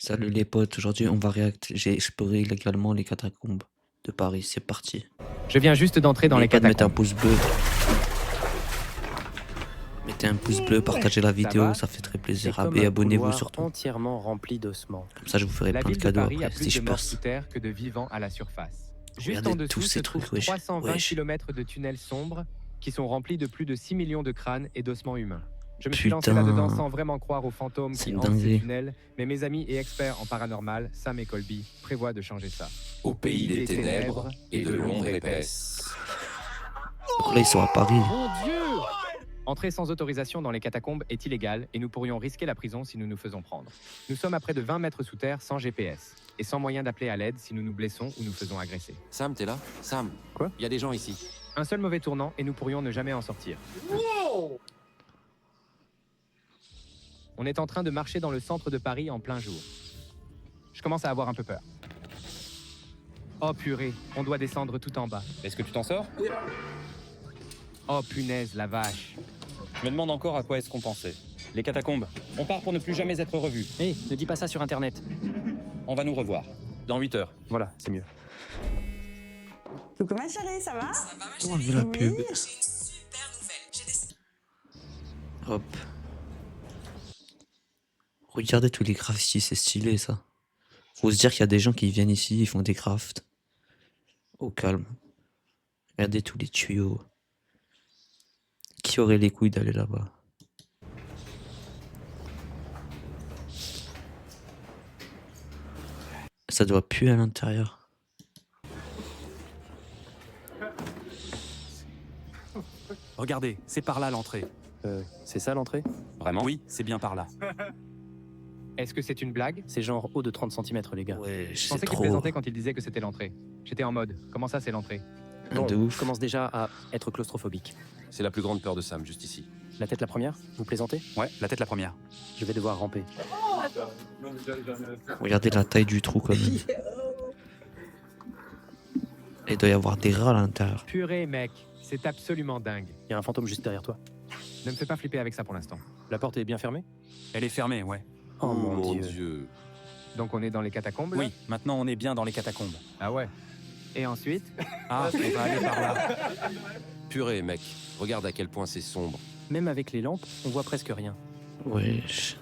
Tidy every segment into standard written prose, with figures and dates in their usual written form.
Salut les potes, aujourd'hui on va j'ai exploré illégalement les catacombes de Paris, c'est parti. Je viens juste d'entrer dans N'oubliez les pas de mettre un catacombes. pouce bleu. Mettez un pouce bleu, partagez la vidéo, va ça fait très C'est plaisir. comme Et un abonnez-vous couloir surtout. entièrement rempli d'ossements. Comme ça je vous ferai La plein de ville de cadeaux Paris a après, plus si de je morts perce. sous terre que de vivants à la surface. Juste Regardez en dessous tous ces se trouvent trucs, wesh. 320 Wesh. km de tunnels sombres qui sont remplis de plus de 6 millions de crânes et d'ossements humains. Je me suis Putain. lancé là-dedans sans vraiment croire aux fantômes C'est qui une hantent ces dinguerie. tunnels, mais mes amis et experts en paranormal, Sam et Colby, prévoient de changer ça. Au pays des ténèbres et de l'ombre épaisse. Donc là ils sont à Paris. Mon Dieu! Entrer sans autorisation dans les catacombes est illégal et nous pourrions risquer la prison si nous nous faisons prendre. Nous sommes à près de 20 mètres sous terre sans GPS et sans moyen d'appeler à l'aide si nous nous blessons ou nous faisons agresser. Sam, t'es là? Sam. Quoi? Il y a des gens ici. Un seul mauvais tournant et nous pourrions ne jamais en sortir. On est en train de marcher dans le centre de Paris en plein jour. Je commence à avoir un peu peur. Oh purée, on doit descendre tout en bas. Est-ce que tu t'en sors? Oh punaise, la vache. Je me demande encore à quoi est-ce qu'on pensait. Les catacombes. On part pour ne plus jamais être revus. Hé, ne dis pas ça sur Internet. On va nous revoir. Dans 8 heures. Voilà, c'est mieux. Coucou ma chérie, ça va? On veut la pub. Oui. Hop. Regardez tous les graffitis, c'est stylé ça. Faut se dire qu'il y a des gens qui viennent ici, ils font des crafts. Au calme. Regardez tous les tuyaux. Qui aurait les couilles d'aller là-bas? Ça doit puer à l'intérieur. Regardez, c'est par là l'entrée. C'est ça l'entrée? Vraiment? Oui, c'est bien par là. Est-ce que c'est une blague? C'est genre haut de 30 cm, les gars. Ouais, Je c'est pensais qu'il trop. plaisantait quand il disait que c'était l'entrée. J'étais en mode, comment ça c'est l'entrée? Bon, De ouf. je commence déjà à être claustrophobique. C'est la plus grande peur de Sam, juste ici. La tête la première? Vous plaisantez? Ouais, la tête la première. Je vais devoir ramper. Regardez la taille du trou quand même. Et il doit y avoir des rats à l'intérieur. Purée mec, c'est absolument dingue. Il y a un fantôme juste derrière toi. Ne me fais pas flipper avec ça pour l'instant. La porte est bien fermée? Elle est fermée, ouais. Oh mon Dieu. Donc on est dans les catacombes là? Oui, maintenant on est bien dans les catacombes. Ah ouais. Et ensuite? Ah, on va aller par là. Purée, mec. Regarde à quel point c'est sombre. Même avec les lampes, on voit presque rien. Wesh.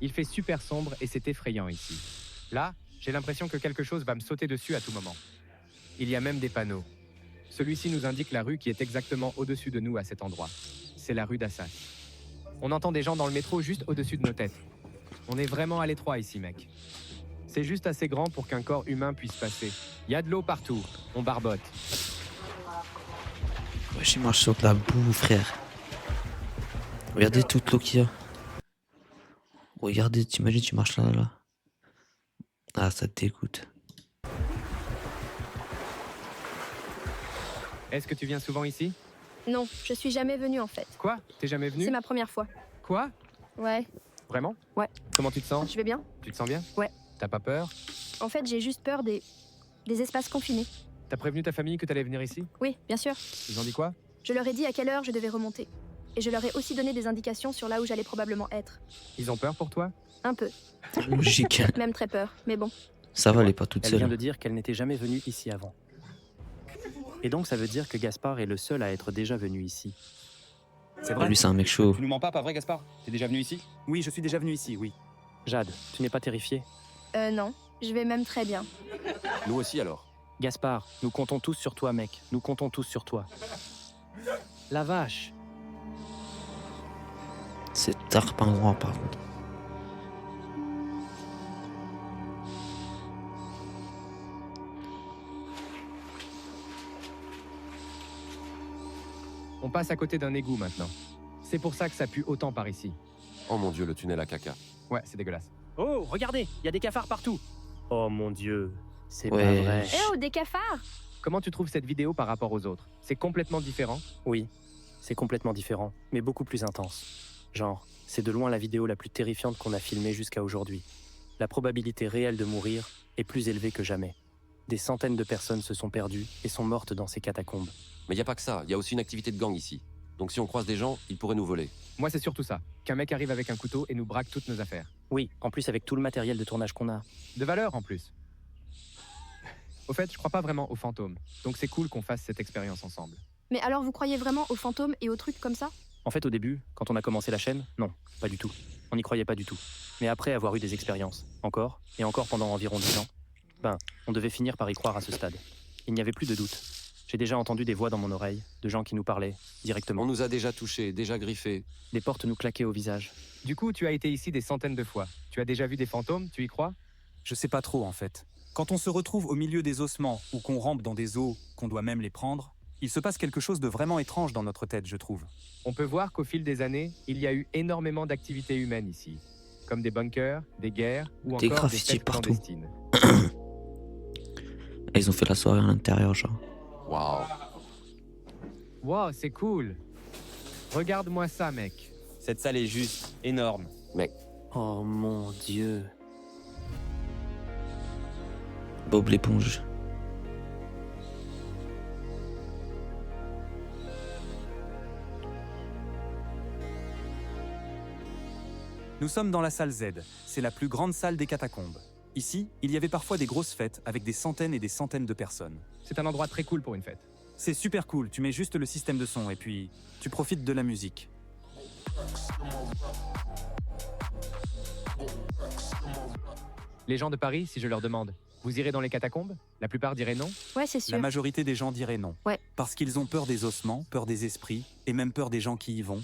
Il fait super sombre et c'est effrayant ici. Là, j'ai l'impression que quelque chose va me sauter dessus à tout moment. Il y a même des panneaux. Celui-ci nous indique la rue qui est exactement au-dessus de nous à cet endroit. C'est la rue d'Assas. On entend des gens dans le métro juste au-dessus de nos têtes. On est vraiment à l'étroit ici, mec. C'est juste assez grand pour qu'un corps humain puisse passer. Il y a de l'eau partout. On barbote. Wesh, il marche sur de la boue, frère. Regardez toute l'eau qu'il y a. Regardez, t'imagines, tu marches là, là. Ah, ça te dégoûte. Est-ce que tu viens souvent ici? Non, je suis jamais venue en fait. Quoi? T'es jamais venu? C'est ma première fois. Quoi? Ouais, Vraiment? Ouais. Comment tu te sens? je vais bien. Tu te sens bien? Ouais. T'as pas peur? En fait, j'ai juste peur des espaces confinés. T'as prévenu ta famille que t'allais venir ici? Oui, bien sûr. Ils ont dit quoi? Je leur ai dit à quelle heure je devais remonter. Et je leur ai aussi donné des indications sur là où j'allais probablement être. Ils ont peur pour toi? Un peu, Logique. même très peur. Mais bon, Ça va, elle est pas toute Elle vient seule. de dire qu'elle n'était jamais venue ici avant. Et donc ça veut dire que Gaspard est le seul à être déjà venu ici. C'est vrai? Lui, c'est un mec chaud. Tu nous mens pas vrai, Gaspard? T'es déjà venu ici? Oui, je suis déjà venu ici, oui. Jade, tu n'es pas terrifiée? non, je vais même très bien. Nous aussi, alors. Gaspard, nous comptons tous sur toi, mec. Nous comptons tous sur toi. La vache! C'est tarpingouin, par contre. On passe à côté d'un égout maintenant. C'est pour ça que ça pue autant par ici. Oh mon Dieu, le tunnel à caca. Ouais, c'est dégueulasse. Oh, regardez, il y a des cafards partout! Oh mon Dieu, c'est Ouais. pas vrai. Eh oh, des cafards! Comment tu trouves cette vidéo par rapport aux autres? C'est complètement différent? Oui, c'est complètement différent, mais beaucoup plus intense. Genre, c'est de loin la vidéo la plus terrifiante qu'on a filmée jusqu'à aujourd'hui. La probabilité réelle de mourir est plus élevée que jamais. Des centaines de personnes se sont perdues et sont mortes dans ces catacombes. Mais y a pas que ça, y a aussi une activité de gang ici. Donc si on croise des gens, ils pourraient nous voler. Moi, c'est surtout ça. Qu'un mec arrive avec un couteau et nous braque toutes nos affaires. Oui, en plus avec tout le matériel de tournage qu'on a. De valeur, en plus. Au fait, je crois pas vraiment aux fantômes. Donc c'est cool qu'on fasse cette expérience ensemble. Mais alors vous croyez vraiment aux fantômes et aux trucs comme ça? En fait, au début, quand on a commencé la chaîne, non, pas du tout. On n'y croyait pas du tout. Mais après avoir eu des expériences, encore, et encore pendant environ 10 ans, on devait finir par y croire à ce stade. Il n'y avait plus de doute. J'ai déjà entendu des voix dans mon oreille, de gens qui nous parlaient, directement. On nous a déjà touchés, déjà griffés. Des portes nous claquaient au visage. Du coup, tu as été ici des centaines de fois. Tu as déjà vu des fantômes, tu y crois? Je sais pas trop en fait. Quand on se retrouve au milieu des ossements ou qu'on rampe dans des eaux, qu'on doit même les prendre, il se passe quelque chose de vraiment étrange dans notre tête, je trouve. On peut voir qu'au fil des années, il y a eu énormément d'activités humaines ici. Comme des bunkers, des guerres ou Des encore des graffitis fêtes partout. clandestines. Et ils ont fait la soirée à l'intérieur, genre. Waouh. Wow, c'est cool. Regarde-moi ça, mec. Cette salle est juste énorme. Oh mon Dieu. Bob l'éponge. Nous sommes dans la salle Z. C'est la plus grande salle des catacombes. Ici, il y avait parfois des grosses fêtes avec des centaines et des centaines de personnes. C'est un endroit très cool pour une fête. C'est super cool, tu mets juste le système de son et puis tu profites de la musique. Les gens de Paris, si je leur demande, vous irez dans les catacombes? La plupart diraient non. Ouais, c'est sûr. La majorité des gens diraient non. Ouais. Parce qu'ils ont peur des ossements, peur des esprits et même peur des gens qui y vont.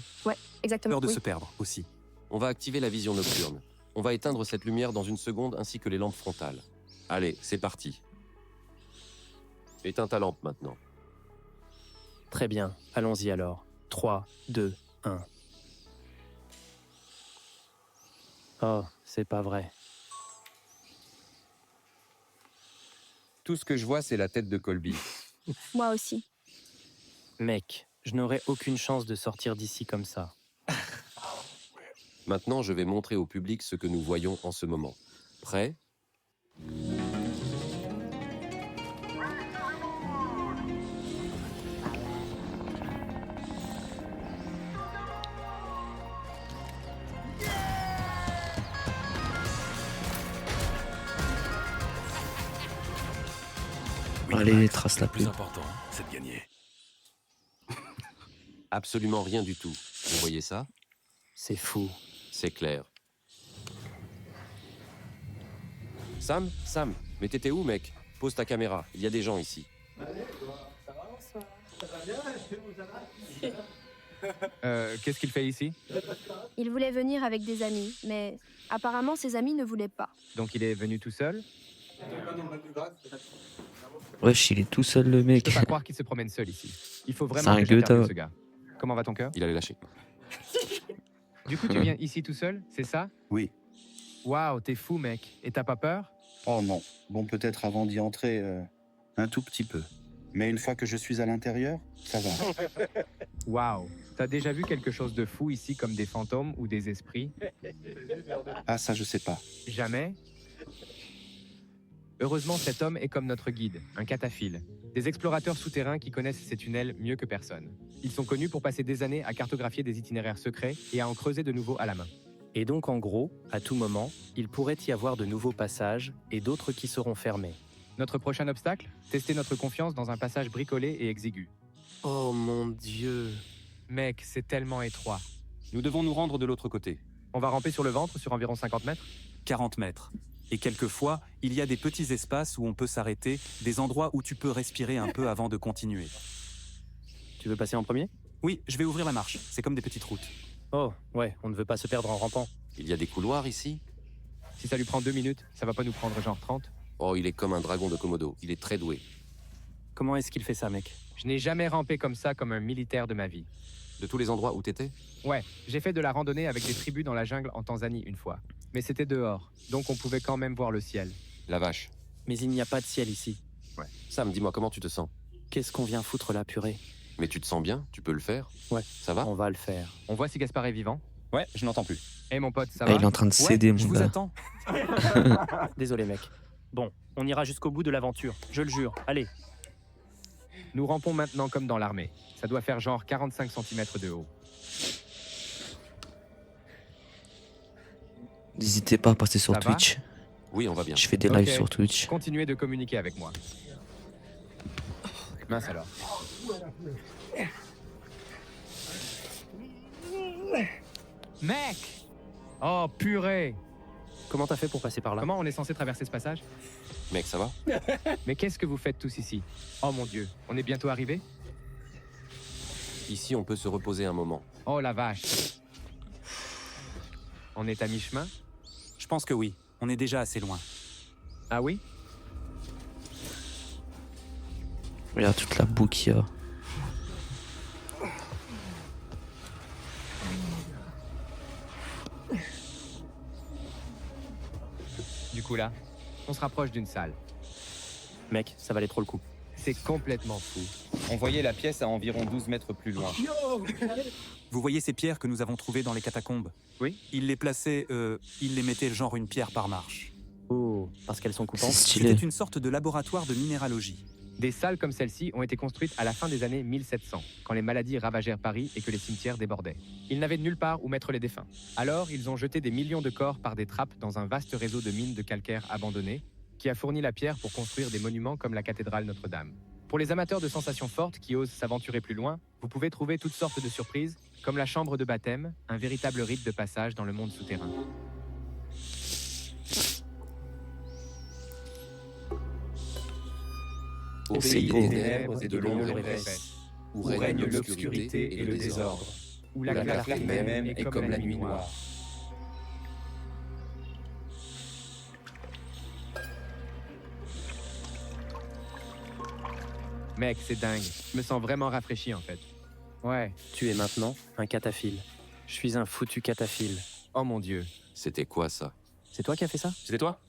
Exactement. Peur de oui. se perdre aussi. On va activer la vision nocturne. On va éteindre cette lumière dans une seconde ainsi que les lampes frontales. Allez, c'est parti. Éteins ta lampe maintenant. Très bien, allons-y alors. 3, 2, 1. Oh, c'est pas vrai. Tout ce que je vois, c'est la tête de Colby. Moi aussi. Mec, je n'aurais aucune chance de sortir d'ici comme ça. Maintenant, je vais montrer au public ce que nous voyons en ce moment. Prêt? Allez, trace la pluie. important, c'est de gagner. Absolument rien du tout. Vous voyez ça? C'est fou. C'est clair. Sam, mais t'étais où, mec? Pose ta caméra, il y a des gens ici. Qu'est-ce qu'il fait ici? Il voulait venir avec des amis, mais apparemment ses amis ne voulaient pas. Donc il est venu tout seul? Wesh, il est tout seul, le Je mec. peux pas croire qu'il se promène seul ici. Il faut C'est vraiment un que j'interviewe gueux-tas. ce gars. Comment va ton cœur? Il allait lâcher. Du coup, tu viens ici tout seul, c'est ça? Oui. Waouh, t'es fou, mec. Et t'as pas peur? Oh non. Bon, peut-être avant d'y entrer, un tout petit peu. Mais une fois que je suis à l'intérieur, ça va. Waouh. T'as déjà vu quelque chose de fou ici, comme des fantômes ou des esprits? Ah, ça, je sais pas. Jamais? Heureusement, cet homme est comme notre guide, un cataphile. Des explorateurs souterrains qui connaissent ces tunnels mieux que personne. Ils sont connus pour passer des années à cartographier des itinéraires secrets et à en creuser de nouveaux à la main. Et donc en gros, à tout moment, il pourrait y avoir de nouveaux passages et d'autres qui seront fermés. Notre prochain obstacle? Tester notre confiance dans un passage bricolé et exigu. Oh mon Dieu. Mec, c'est tellement étroit. Nous devons nous rendre de l'autre côté. On va ramper sur le ventre sur environ 50 mètres? 40 mètres. Et quelquefois, il y a des petits espaces où on peut s'arrêter, des endroits où tu peux respirer un peu avant de continuer. Tu veux passer en premier? Oui, je vais ouvrir la marche. C'est comme des petites routes. Oh, ouais, on ne veut pas se perdre en rampant. Il y a des couloirs ici? Si ça lui prend 2 minutes, ça va pas nous prendre genre 30? Oh, il est comme un dragon de Komodo. Il est très doué. Comment est-ce qu'il fait ça, mec? Je n'ai jamais rampé comme ça comme un militaire de ma vie. De tous les endroits où t'étais? Ouais, j'ai fait de la randonnée avec des tribus dans la jungle en Tanzanie une fois. Mais c'était dehors, donc on pouvait quand même voir le ciel. La vache. Mais il n'y a pas de ciel ici. Sam, dis-moi comment tu te sens? Qu'est-ce qu'on vient foutre là, purée? Mais tu te sens bien? Tu peux le faire? Ouais. Ça va? On va le faire. On voit si Gaspard est vivant. Ouais, je n'entends plus. Eh mon pote, ça Ah, va? il est en train de céder, je mon vous gars. attends. Désolé, mec. Bon, on ira jusqu'au bout de l'aventure, je le jure. Allez. Nous rampons maintenant comme dans l'armée. Ça doit faire genre 45 cm de haut. N'hésitez pas à passer sur Ça va? Twitch. Oui, on va bien. Je fais des Ok. lives sur Twitch. Continuez de communiquer avec moi. Mince alors. Mec! Oh purée! Comment t'as fait pour passer par là? Comment on est censé traverser ce passage? Mec, ça va? Mais qu'est-ce que vous faites tous ici? Oh mon dieu, on est bientôt arrivé? Ici, on peut se reposer un moment. Oh la vache! On est à mi-chemin? Je pense que oui. On est déjà assez loin. Ah oui? Regarde toute la boue qu'il y a. Du coup là, on se rapproche d'une salle. Mec, ça valait trop le coup. C'est complètement fou. On voyait la pièce à environ 12 mètres plus loin. Vous voyez ces pierres que nous avons trouvées dans les catacombes? Oui. Ils les plaçaient, ils les mettaient genre une pierre par marche. Oh, parce qu'elles sont C'est coupantes. stylé. C'était une sorte de laboratoire de minéralogie. Des salles comme celle-ci ont été construites à la fin des années 1700, quand les maladies ravagèrent Paris et que les cimetières débordaient. Ils n'avaient nulle part où mettre les défunts. Alors, ils ont jeté des millions de corps par des trappes dans un vaste réseau de mines de calcaire abandonnées, qui a fourni la pierre pour construire des monuments comme la cathédrale Notre-Dame. Pour les amateurs de sensations fortes qui osent s'aventurer plus loin, vous pouvez trouver toutes sortes de surprises, comme la chambre de baptême, un véritable rite de passage dans le monde souterrain. Au C'est pays beau. des ténèbres et de l'ombre épaisse, épaisse, où règne l'obscurité et le désordre, où la clarté même est comme la nuit noire. Mec, c'est dingue. Je me sens vraiment rafraîchi en fait. Ouais. Tu es maintenant un cataphile. Je suis un foutu cataphile. Oh mon dieu. C'était quoi ça? C'est toi qui as fait ça? C'était toi?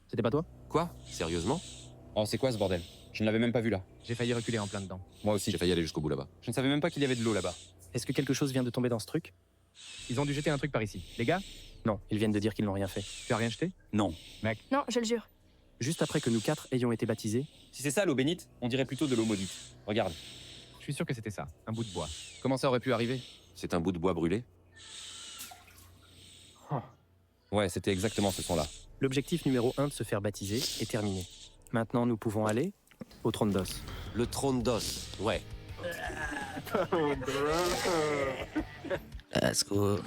C'était pas toi? Quoi? Sérieusement? Oh, c'est quoi ce bordel? Je ne l'avais même pas vu là. J'ai failli reculer en plein dedans. Moi aussi. J'ai failli aller jusqu'au bout là-bas. Je ne savais même pas qu'il y avait de l'eau là-bas. Est-ce que quelque chose vient de tomber dans ce truc? Ils ont dû jeter un truc par ici. Les gars, Non, ils viennent de dire qu'ils n'ont rien fait. tu as rien jeté? Non. Non, je le jure. Juste après que nous quatre ayons été baptisés, Si c'est ça l'eau bénite, on dirait plutôt de l'eau maudite. Regarde. Je suis sûr que c'était ça, un bout de bois. Comment ça aurait pu arriver? C'est un bout de bois brûlé? Ouais, c'était exactement ce son-là. l'objectif numéro 1 de se faire baptiser est terminé. Maintenant, nous pouvons aller au trône d'os. Le trône d'os, ouais. Let's go.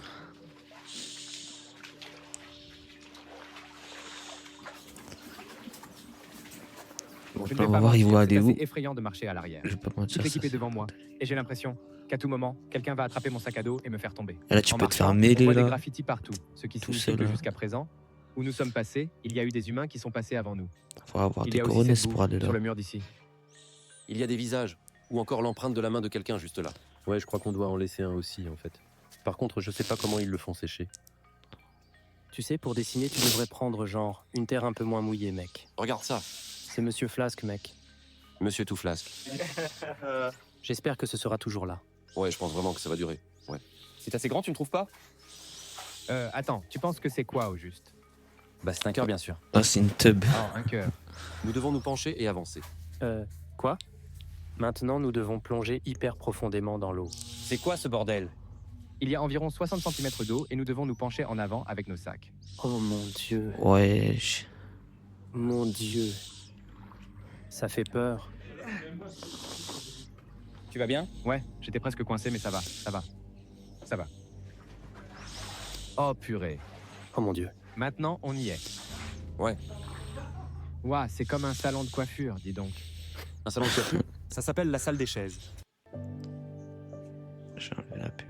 Bon, Je ne on vais va pas voir, ils mentir, vont c'est aller où? assez effrayant de marcher à l'arrière. Je vais pas mentir. Toute l'équipe ça, est devant moi, et j'ai l'impression qu'à tout moment, quelqu'un va attraper mon sac à dos et me faire tomber. Et là, tu En peux te faire marchant, on mêler voit des là. graffitis partout, ce qui Tout signifie seul, que là. jusqu'à présent, où nous sommes passés, il y a eu des humains qui sont passés avant nous. Faut avoir Il des y a aussi coronets cette pour boue aller là. sur le mur d'ici. Il y a des visages, ou encore l'empreinte de la main de quelqu'un juste là. Ouais, je crois qu'on doit en laisser un aussi, en fait. Par contre, je sais pas comment ils le font sécher. Tu sais, pour dessiner, tu devrais prendre genre une terre un peu moins mouillée, mec. Regarde ça, C'est Monsieur Flasque, mec. Monsieur Tout Flasque. J'espère que ce sera toujours là. Ouais, je pense vraiment que ça va durer. Ouais. C'est assez grand, tu ne trouves pas? Attends, tu penses que c'est quoi au juste? Bah, c'est un cœur, bien sûr. Ah, c'est une tub. Oh, un cœur. Nous devons nous pencher et avancer. Quoi? Maintenant, nous devons plonger hyper profondément dans l'eau. C'est quoi ce bordel? Il y a environ 60 cm d'eau et nous devons nous pencher en avant avec nos sacs. Oh mon dieu, Wesh. mon dieu. Ça fait peur. Tu vas bien? Ouais, j'étais presque coincé, mais ça va, ça va. Ça va. Oh purée. Oh mon dieu. Maintenant, on y est. Ouais. Ouah, c'est comme un salon de coiffure, dis donc. Un salon de coiffure? Ça s'appelle la salle des chaises. J'ai enlevé la pub.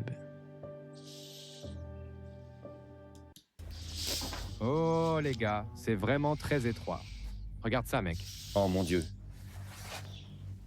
Oh les gars, c'est vraiment très étroit. Regarde ça, mec. Oh mon dieu.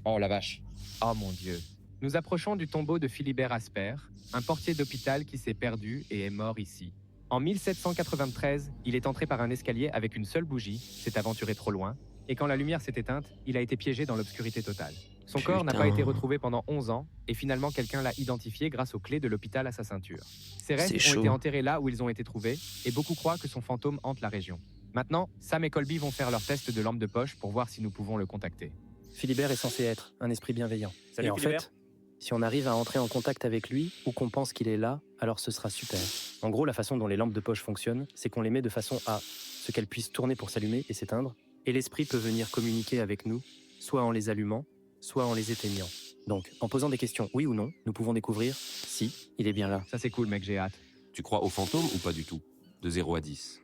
Oh la vache. Oh mon dieu. Nous approchons du tombeau de Philibert Asper, un portier d'hôpital qui s'est perdu et est mort ici. En 1793, il est entré par un escalier avec une seule bougie, s'est aventuré trop loin, et quand la lumière s'est éteinte, il a été piégé dans l'obscurité totale. Son corps n'a pas Putain. été retrouvé pendant 11 ans, et finalement quelqu'un l'a identifié grâce aux clés de l'hôpital à sa ceinture. Ses restes C'est ont été chaud. enterrés là où ils ont été trouvés, et beaucoup croient que son fantôme hante la région. Maintenant, Sam et Colby vont faire leur test de lampe de poche pour voir si nous pouvons le contacter. Philibert est censé être un esprit bienveillant. Salut, Et en Philibert. fait, si on arrive à entrer en contact avec lui ou qu'on pense qu'il est là, alors ce sera super. En gros, la façon dont les lampes de poche fonctionnent, c'est qu'on les met de façon à ce qu'elles puissent tourner pour s'allumer et s'éteindre, et l'esprit peut venir communiquer avec nous, soit en les allumant, soit en les éteignant. Donc, en posant des questions oui ou non, nous pouvons découvrir si il est bien là. Ça c'est cool mec, j'ai hâte. Tu crois aux fantômes ou pas du tout? De 0 à 10.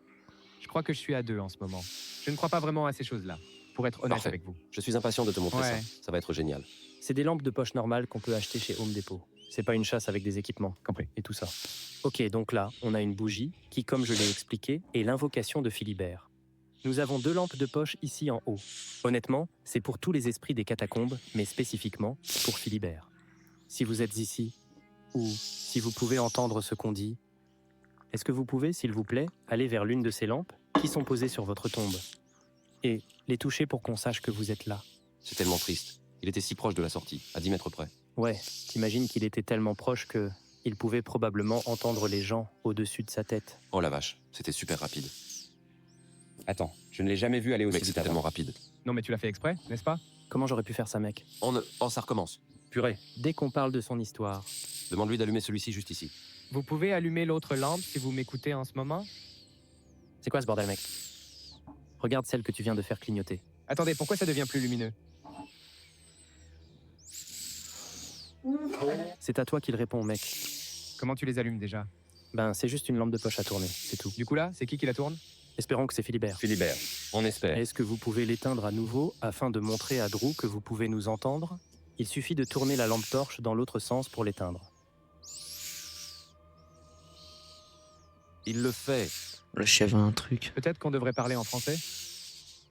Je crois que je suis à 2 en ce moment. Je ne crois pas vraiment à ces choses-là, pour être honnête Parfait. avec vous. Je suis impatient de te montrer Ouais. ça. Ça va être génial. C'est des lampes de poche normales qu'on peut acheter chez Home Depot. C'est pas une chasse avec des équipements. Compris. Et tout ça. Ok, donc là, on a une bougie qui, comme je l'ai expliqué, est l'invocation de Philibert. Nous avons 2 lampes de poche ici en haut. Honnêtement, c'est pour tous les esprits des catacombes, mais spécifiquement pour Philibert. Si vous êtes ici, ou si vous pouvez entendre ce qu'on dit, est-ce que vous pouvez, s'il vous plaît, aller vers l'une de ces lampes qui sont posées sur votre tombe et les toucher pour qu'on sache que vous êtes là? C'est tellement triste. Il était si proche de la sortie, à 10 mètres près. Ouais, t'imagines qu'il était tellement proche que il pouvait probablement entendre les gens au-dessus de sa tête. Oh la vache, c'était super rapide. Attends, je ne l'ai jamais vu aller aussi Mec, vite c'était avant. tellement rapide. Non mais tu l'as fait exprès, n'est-ce pas? Comment j'aurais pu faire ça, mec? Oh, ça recommence. Purée. Dès qu'on parle de son histoire, Demande-lui d'allumer celui-ci juste ici. Vous pouvez allumer l'autre lampe si vous m'écoutez en ce moment? c'est quoi ce bordel, mec? Regarde celle que tu viens de faire clignoter. Attendez, pourquoi ça devient plus lumineux? C'est à toi qu'il répond, mec. Comment tu les allumes déjà? Ben, c'est juste une lampe de poche à tourner, c'est tout. Du coup là, c'est qui la tourne? Espérons que c'est Philibert. Philibert, on espère. Est-ce que vous pouvez l'éteindre à nouveau afin de montrer à Drew que vous pouvez nous entendre? Il suffit de tourner la lampe torche dans l'autre sens pour l'éteindre. Il le fait. Le chef a un truc. Peut-être qu'on devrait parler en français?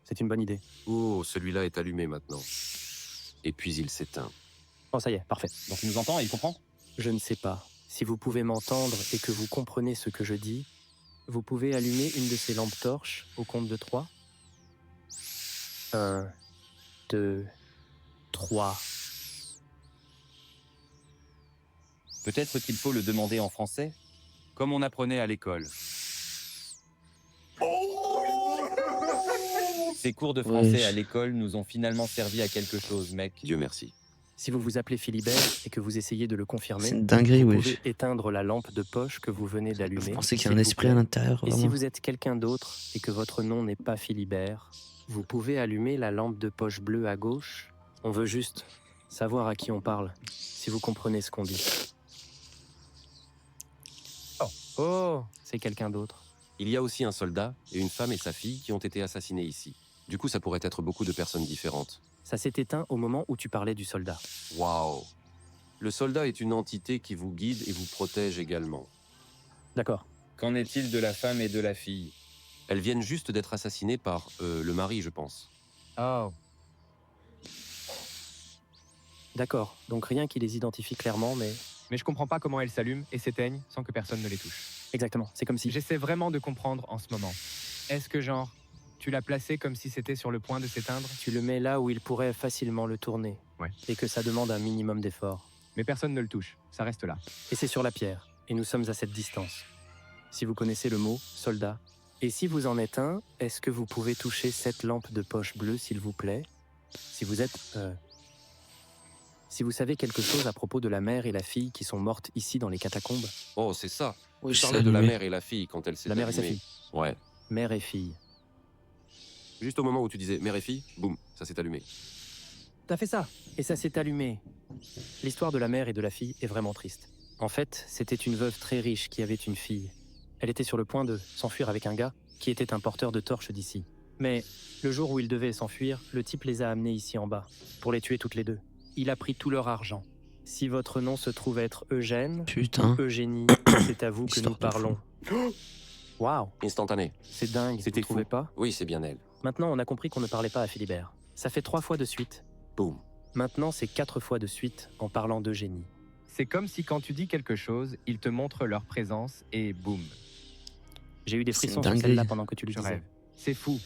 C'est une bonne idée. Oh, celui-là est allumé maintenant. Et puis il s'éteint. Oh, ça y est, parfait. Donc il nous entend et il comprend? Je ne sais pas. Si vous pouvez m'entendre et que vous comprenez ce que je dis, vous pouvez allumer une de ces lampes torches au compte de 3. 1, 2, 3. Peut-être qu'il faut le demander en français? Comme on apprenait à l'école. Ces cours de français Wesh. à l'école nous ont finalement servi à quelque chose, mec. Dieu merci. Si vous vous appelez Philibert et que vous essayez de le confirmer, C'est une dinguerie, vous wesh. pouvez éteindre la lampe de poche que vous venez d'allumer. Vous pensez qu'il y a s'il un vous esprit à plaît. l'intérieur, Et si vraiment? vous êtes quelqu'un d'autre et que votre nom n'est pas Philibert, vous pouvez allumer la lampe de poche bleue à gauche. On veut juste savoir à qui on parle, si vous comprenez ce qu'on dit. Oh, c'est quelqu'un d'autre. Il y a aussi un soldat et une femme et sa fille qui ont été assassinés ici. Du coup, ça pourrait être beaucoup de personnes différentes. Ça s'est éteint au moment où tu parlais du soldat. Waouh. Le soldat est une entité qui vous guide et vous protège également. D'accord. Qu'en est-il de la femme et de la fille? Elles viennent juste d'être assassinées par le mari, je pense. Oh. D'accord. Donc rien qui les identifie clairement, mais... Mais je comprends pas comment elles s'allument et s'éteignent sans que personne ne les touche. Exactement. C'est comme si... J'essaie vraiment de comprendre en ce moment. Est-ce que genre, tu l'as placé comme si c'était sur le point de s'éteindre? Tu le mets là où il pourrait facilement le tourner. Ouais. Et que ça demande un minimum d'effort. Mais personne ne le touche, ça reste là. Et c'est sur la pierre. Et nous sommes à cette distance. Si vous connaissez le mot, soldat. Et si vous en êtes un, est-ce que vous pouvez toucher cette lampe de poche bleue, s'il vous plaît? Si vous êtes... Si vous savez quelque chose à propos de la mère et la fille qui sont mortes ici dans les catacombes. Oh, c'est ça. Oui, Je je parlais sais de la allumer. mère et la fille quand elle s'est La mère et sa allumée. fille. Ouais. Mère et fille. Juste au moment où tu disais mère et fille, boum, ça s'est allumé. T'as fait ça. Et ça s'est allumé. L'histoire de la mère et de la fille est vraiment triste. En fait, c'était une veuve très riche qui avait une fille. Elle était sur le point de s'enfuir avec un gars qui était un porteur de torches d'ici. Mais le jour où ils devaient s'enfuir, le type les a amenés ici en bas, pour les tuer toutes les deux. Il a pris tout leur argent. Si votre nom se trouve être Eugène, Putain. Eugénie, c'est à vous que Histoire nous de parlons. Waouh, Instantané. c'est dingue, C'était vous trouvez fou. pas? Oui, c'est bien elle. Maintenant, on a compris qu'on ne parlait pas à Philibert. Ça fait 3 fois de suite. Boum. Maintenant, c'est 4 fois de suite en parlant d'Eugénie. C'est comme si quand tu dis quelque chose, ils te montrent leur présence et boum, J'ai eu des C'est frissons une sur dinguerie. celle-là pendant que tu le je disais. rêve. C'est fou,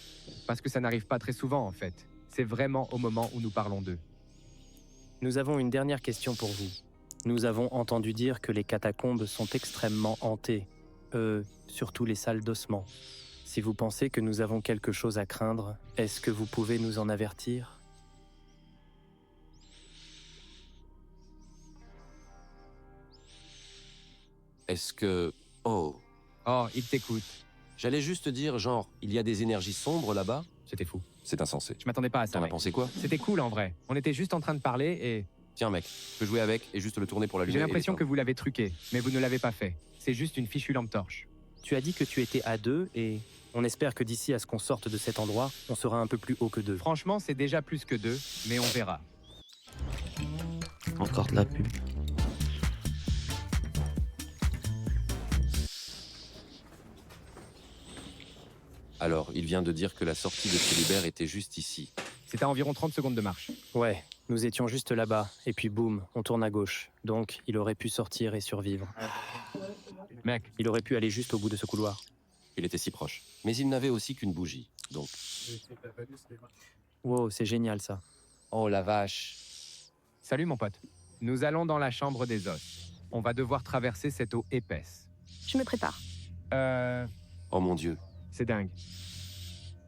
parce que ça n'arrive pas très souvent en fait. C'est vraiment au moment où nous parlons d'eux. Nous avons une dernière question pour vous. Nous avons entendu dire que les catacombes sont extrêmement hantées. Surtout les salles d'ossement. Si vous pensez que nous avons quelque chose à craindre, est-ce que vous pouvez nous en avertir? Est-ce que... Oh, Oh, il t'écoute. j'allais juste dire, genre, il y a des énergies sombres là-bas? C'était fou. C'est insensé. Je m'attendais pas à ça, T'en as mec. pensé quoi? C'était cool en vrai. On était juste en train de parler et Tiens mec, je peux jouer avec et juste le tourner pour l'allumer. j'ai et l'impression que l'éteindre. vous l'avez truqué, mais vous ne l'avez pas fait. C'est juste une fichue lampe torche. Tu as dit que tu étais à 2 et on espère que d'ici à ce qu'on sorte de cet endroit, on sera un peu plus haut que 2. Franchement, c'est déjà plus que 2, mais on verra. Encore de la pub. Alors, il vient de dire que la sortie de Philibert était juste ici. C'est à environ 30 secondes de marche. Ouais, nous étions juste là-bas, et puis boum, on tourne à gauche. Donc, il aurait pu sortir et survivre. Mec, Il aurait pu aller juste au bout de ce couloir. Il était si proche. Mais il n'avait aussi qu'une bougie, donc... Wow, c'est génial ça. Oh la vache. salut mon pote. Nous allons dans la chambre des os. On va devoir traverser cette eau épaisse. Je me prépare. Oh mon Dieu. C'est dingue.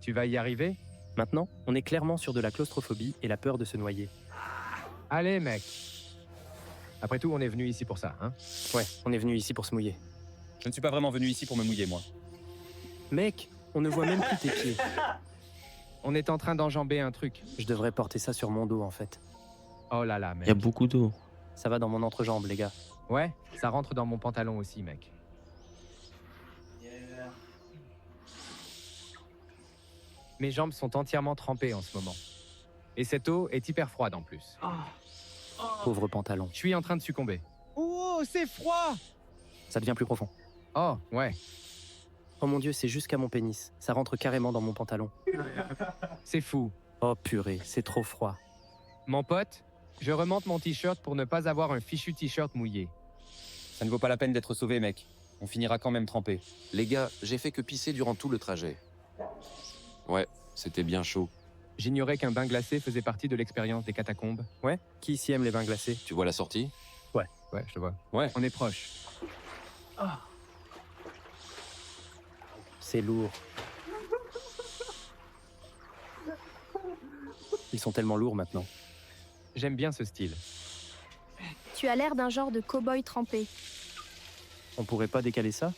Tu vas y arriver? Maintenant, on est clairement sur de la claustrophobie et la peur de se noyer. Allez, mec. Après tout, on est venu ici pour ça, hein? Ouais, on est venu ici pour se mouiller. Je ne suis pas vraiment venu ici pour me mouiller, moi. Mec, on ne voit même plus tes pieds. On est en train d'enjamber un truc. Je devrais porter ça sur mon dos en fait. Oh là là, Il mec. y a beaucoup d'eau. Ça va dans mon entrejambe, les gars. Ouais, ça rentre dans mon pantalon aussi, mec. Mes jambes sont entièrement trempées en ce moment. Et cette eau est hyper froide en plus. Pauvre pantalon. Je suis en train de succomber. Oh, c'est froid! Ça devient plus profond. Oh, ouais. Oh mon Dieu, c'est jusqu'à mon pénis. Ça rentre carrément dans mon pantalon. C'est fou. Oh purée, c'est trop froid. Mon pote, je remonte mon t-shirt pour ne pas avoir un fichu t-shirt mouillé. Ça ne vaut pas la peine d'être sauvé, mec. On finira quand même trempé. Les gars, j'ai fait que pisser durant tout le trajet. Ouais, c'était bien chaud. J'ignorais qu'un bain glacé faisait partie de l'expérience des catacombes. Ouais? Qui ici aime les bains glacés? Tu vois la sortie? Ouais, je te vois. Ouais. On est proche. C'est lourd. Ils sont tellement lourds maintenant. J'aime bien ce style. Tu as l'air d'un genre de cow-boy trempé. On pourrait pas décaler ça?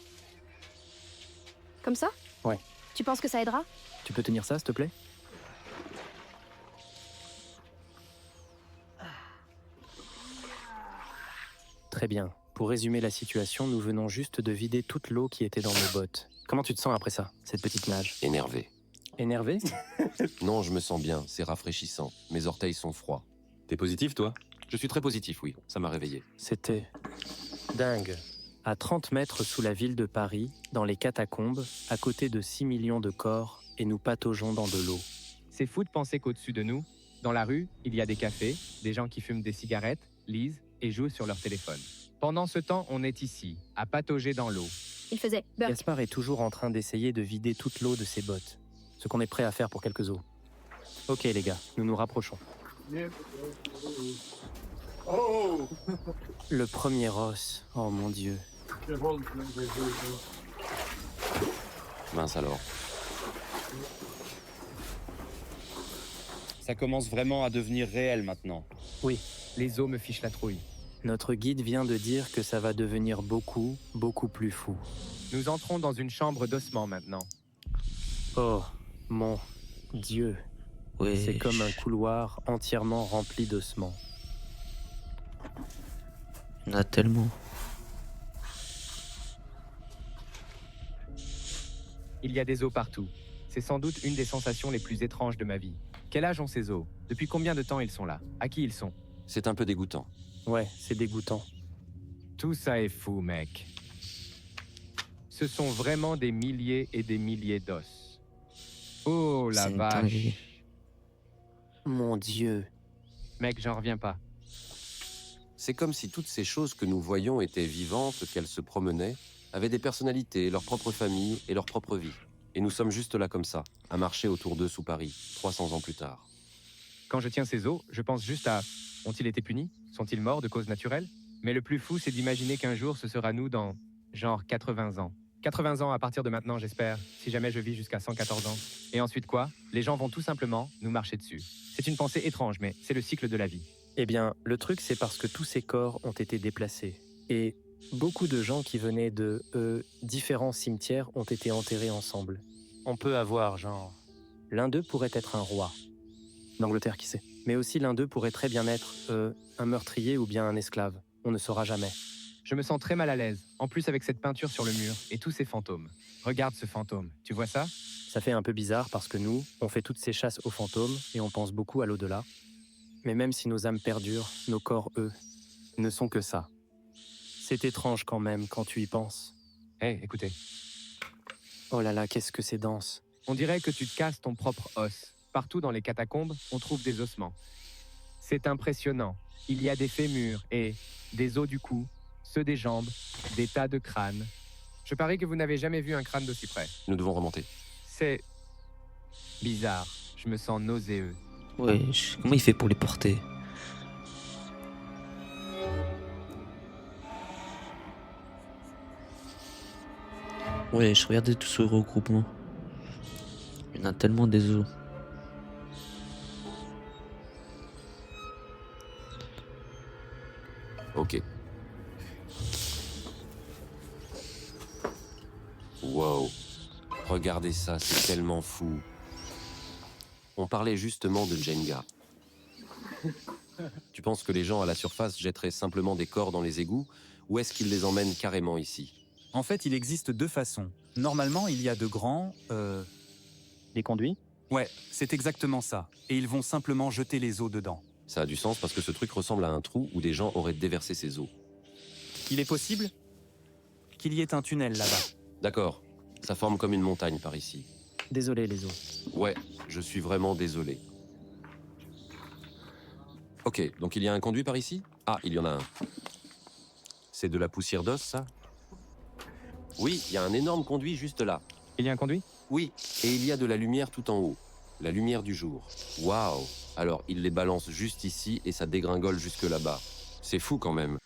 Comme ça? Ouais. Tu penses que ça aidera? Tu peux tenir ça, s'il te plaît? Très bien. Pour résumer la situation, nous venons juste de vider toute l'eau qui était dans nos bottes. Comment tu te sens après ça, cette petite nage? Énervé. Énervé? Non, je me sens bien, c'est rafraîchissant. Mes orteils sont froids. T'es positif, toi? Je suis très positif, oui. Ça m'a réveillé. C'était dingue. À 30 mètres sous la ville de Paris, dans les catacombes, à côté de 6 millions de corps, et nous pataugeons dans de l'eau. C'est fou de penser qu'au-dessus de nous, dans la rue, il y a des cafés, des gens qui fument des cigarettes, lisent et jouent sur leur téléphone. Pendant ce temps, on est ici, à patauger dans l'eau. Il faisait Burk. Gaspard est toujours en train d'essayer de vider toute l'eau de ses bottes. Ce qu'on est prêt à faire pour quelques eaux. Ok les gars, nous nous rapprochons. Le premier os, oh mon Dieu. Mince alors. Ça commence vraiment à devenir réel maintenant. Oui, Les os me fichent la trouille. notre guide vient de dire que ça va devenir beaucoup, beaucoup plus fou. Nous entrons dans une chambre d'ossements maintenant. Oh, mon Dieu. Ouais. C'est comme un couloir entièrement rempli d'ossements. Il y en a tellement. Il y a des os partout. C'est sans doute une des sensations les plus étranges de ma vie. Quel âge ont ces os? Depuis combien de temps ils sont là? À qui ils sont? C'est un peu dégoûtant. Ouais, c'est dégoûtant. Tout ça est fou, mec. Ce sont vraiment des milliers et des milliers d'os. Oh la C'est une vache. dinguerie. Mon Dieu. Mec, j'en reviens pas. C'est comme si toutes ces choses que nous voyons étaient vivantes, qu'elles se promenaient, avaient des personnalités, leur propre famille et leur propre vie. Et nous sommes juste là comme ça, à marcher autour d'eux sous Paris, 300 ans plus tard. Quand je tiens ces os, je pense juste à... Ont-ils été punis? Sont-ils morts de cause naturelle? Mais le plus fou, c'est d'imaginer qu'un jour, ce sera nous dans, genre, 80 ans. 80 ans à partir de maintenant, j'espère, si jamais je vis jusqu'à 114 ans. Et ensuite quoi? Les gens vont tout simplement nous marcher dessus. C'est une pensée étrange, mais c'est le cycle de la vie. Eh bien, le truc, c'est parce que tous ces corps ont été déplacés. Et Beaucoup de gens qui venaient de différents cimetières ont été enterrés ensemble. On peut avoir, genre, l'un d'eux pourrait être un roi. D'Angleterre, qui sait. Mais aussi l'un d'eux pourrait très bien être un meurtrier ou bien un esclave. On ne saura jamais. Je me sens très mal à l'aise, en plus avec cette peinture sur le mur et tous ces fantômes. Regarde ce fantôme, tu vois ça? Ça fait un peu bizarre parce que nous, on fait toutes ces chasses aux fantômes et on pense beaucoup à l'au-delà. Mais même si nos âmes perdurent, nos corps, eux, ne sont que ça. C'est étrange quand même quand tu y penses. Hé, écoutez. Oh là là, qu'est-ce que c'est dense. On dirait que tu te casses ton propre os. Partout dans les catacombes, on trouve des ossements. C'est impressionnant. Il y a des fémurs et des os du cou, ceux des jambes, des tas de crânes. Je parie que vous n'avez jamais vu un crâne d'aussi près. Nous devons remonter. C'est bizarre. Je me sens nauséeux. Ouais, comment il fait pour les porter? Ouais, je regardais tout ce regroupement. Il y en a tellement des os. Ok. Wow. Regardez ça, c'est tellement fou. On parlait justement de Jenga. Tu penses que les gens à la surface jetteraient simplement des corps dans les égouts, ou est-ce qu'ils les emmènent carrément ici? En fait, il existe deux façons. Normalement, il y a de grands... Les conduits? Ouais, c'est exactement ça. Et ils vont simplement jeter les os dedans. Ça a du sens parce que ce truc ressemble à un trou où des gens auraient déversé ces eaux. Il est possible qu'il y ait un tunnel là-bas. D'accord. Ça forme comme une montagne par ici. Désolé, les os. Ouais, je suis vraiment désolé. Ok, donc il y a un conduit par ici? Ah, il y en a un. C'est de la poussière d'os, ça? Oui, il y a un énorme conduit juste là. Il y a un conduit? Oui, et il y a de la lumière tout en haut. La lumière du jour. Waouh! Alors, il les balance juste ici et ça dégringole jusque là-bas. C'est fou quand même.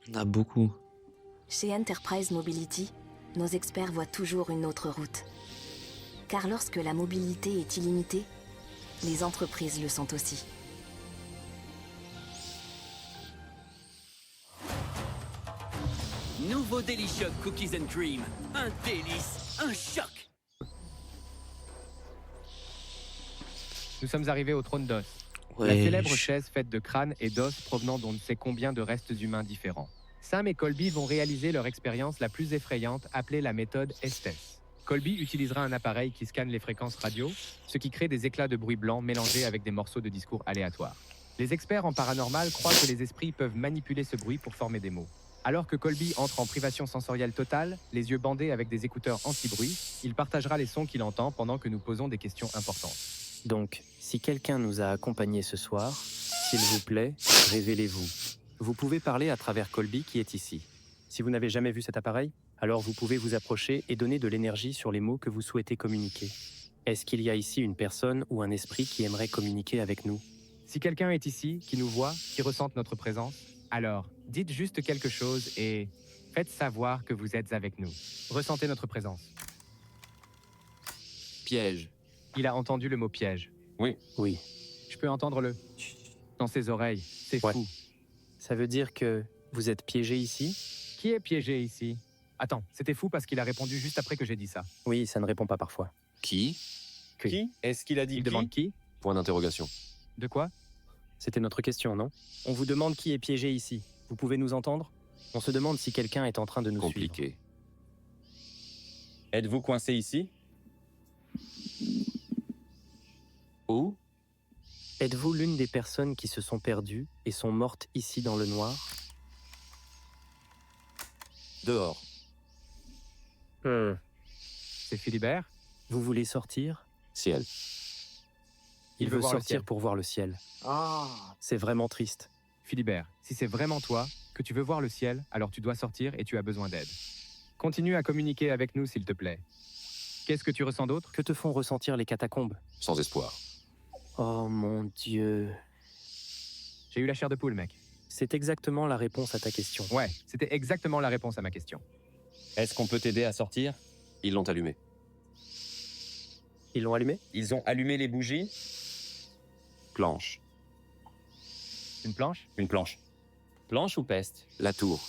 Il y en a beaucoup. Chez Enterprise Mobility, nos experts voient toujours une autre route. Car lorsque la mobilité est illimitée, les entreprises le sont aussi. Nouveau Delicious Cookies and Cream. Un délice, un choc. Nous sommes arrivés au trône d'os. La Ouais, célèbre chaise faite de crânes et d'os provenant d'on ne sait combien de restes humains différents. Sam et Colby vont réaliser leur expérience la plus effrayante appelée la méthode Estes. Colby utilisera un appareil qui scanne les fréquences radio, ce qui crée des éclats de bruit blanc mélangés avec des morceaux de discours aléatoires. Les experts en paranormal croient que les esprits peuvent manipuler ce bruit pour former des mots. Alors que Colby entre en privation sensorielle totale, les yeux bandés avec des écouteurs anti-bruit, il partagera les sons qu'il entend pendant que nous posons des questions importantes. Donc, si quelqu'un nous a accompagnés ce soir, s'il vous plaît, révélez-vous. Vous pouvez parler à travers Colby qui est ici. Si vous n'avez jamais vu cet appareil, alors vous pouvez vous approcher et donner de l'énergie sur les mots que vous souhaitez communiquer. Est-ce qu'il y a ici une personne ou un esprit qui aimerait communiquer avec nous? Si quelqu'un est ici, qui nous voit, qui ressente notre présence, alors dites juste quelque chose et faites savoir que vous êtes avec nous. Ressentez notre présence. Piège. Il a entendu le mot piège. Oui. Oui. Je peux entendre le dans ses oreilles. C'est Ouais. fou. Ça veut dire que vous êtes piégé ici? Qui est piégé ici? Attends, c'était fou parce qu'il a répondu juste après que j'ai dit ça. Oui, ça ne répond pas parfois. Qui? Qui? Est-ce qu'il a dit Il qui? demande qui? Point d'interrogation. De quoi? C'était notre question, non? On vous demande qui est piégé ici. Vous pouvez nous entendre? On se demande si quelqu'un est en train de nous suivre. Compliqué. Êtes-vous coincé ici? Où? Êtes-vous l'une des personnes qui se sont perdues et sont mortes ici dans le noir? Dehors. C'est Philibert? Vous voulez sortir? Ciel. Il veut veut voir le sortir ciel. pour voir le ciel. Ah. C'est vraiment triste. Philibert, si c'est vraiment toi, que tu veux voir le ciel, alors tu dois sortir et tu as besoin d'aide. Continue à communiquer avec nous, s'il te plaît. Qu'est-ce que tu ressens d'autre? Que te font ressentir les catacombes? Sans espoir. Oh mon Dieu. J'ai eu la chair de poule, mec. C'est exactement la réponse à ta question. Ouais, c'était exactement la réponse à ma question. Est-ce qu'on peut t'aider à sortir? Ils l'ont allumé. Ils l'ont allumé? Ils ont allumé les bougies? Planche. Une planche? Une planche. Planche ou peste? La tour.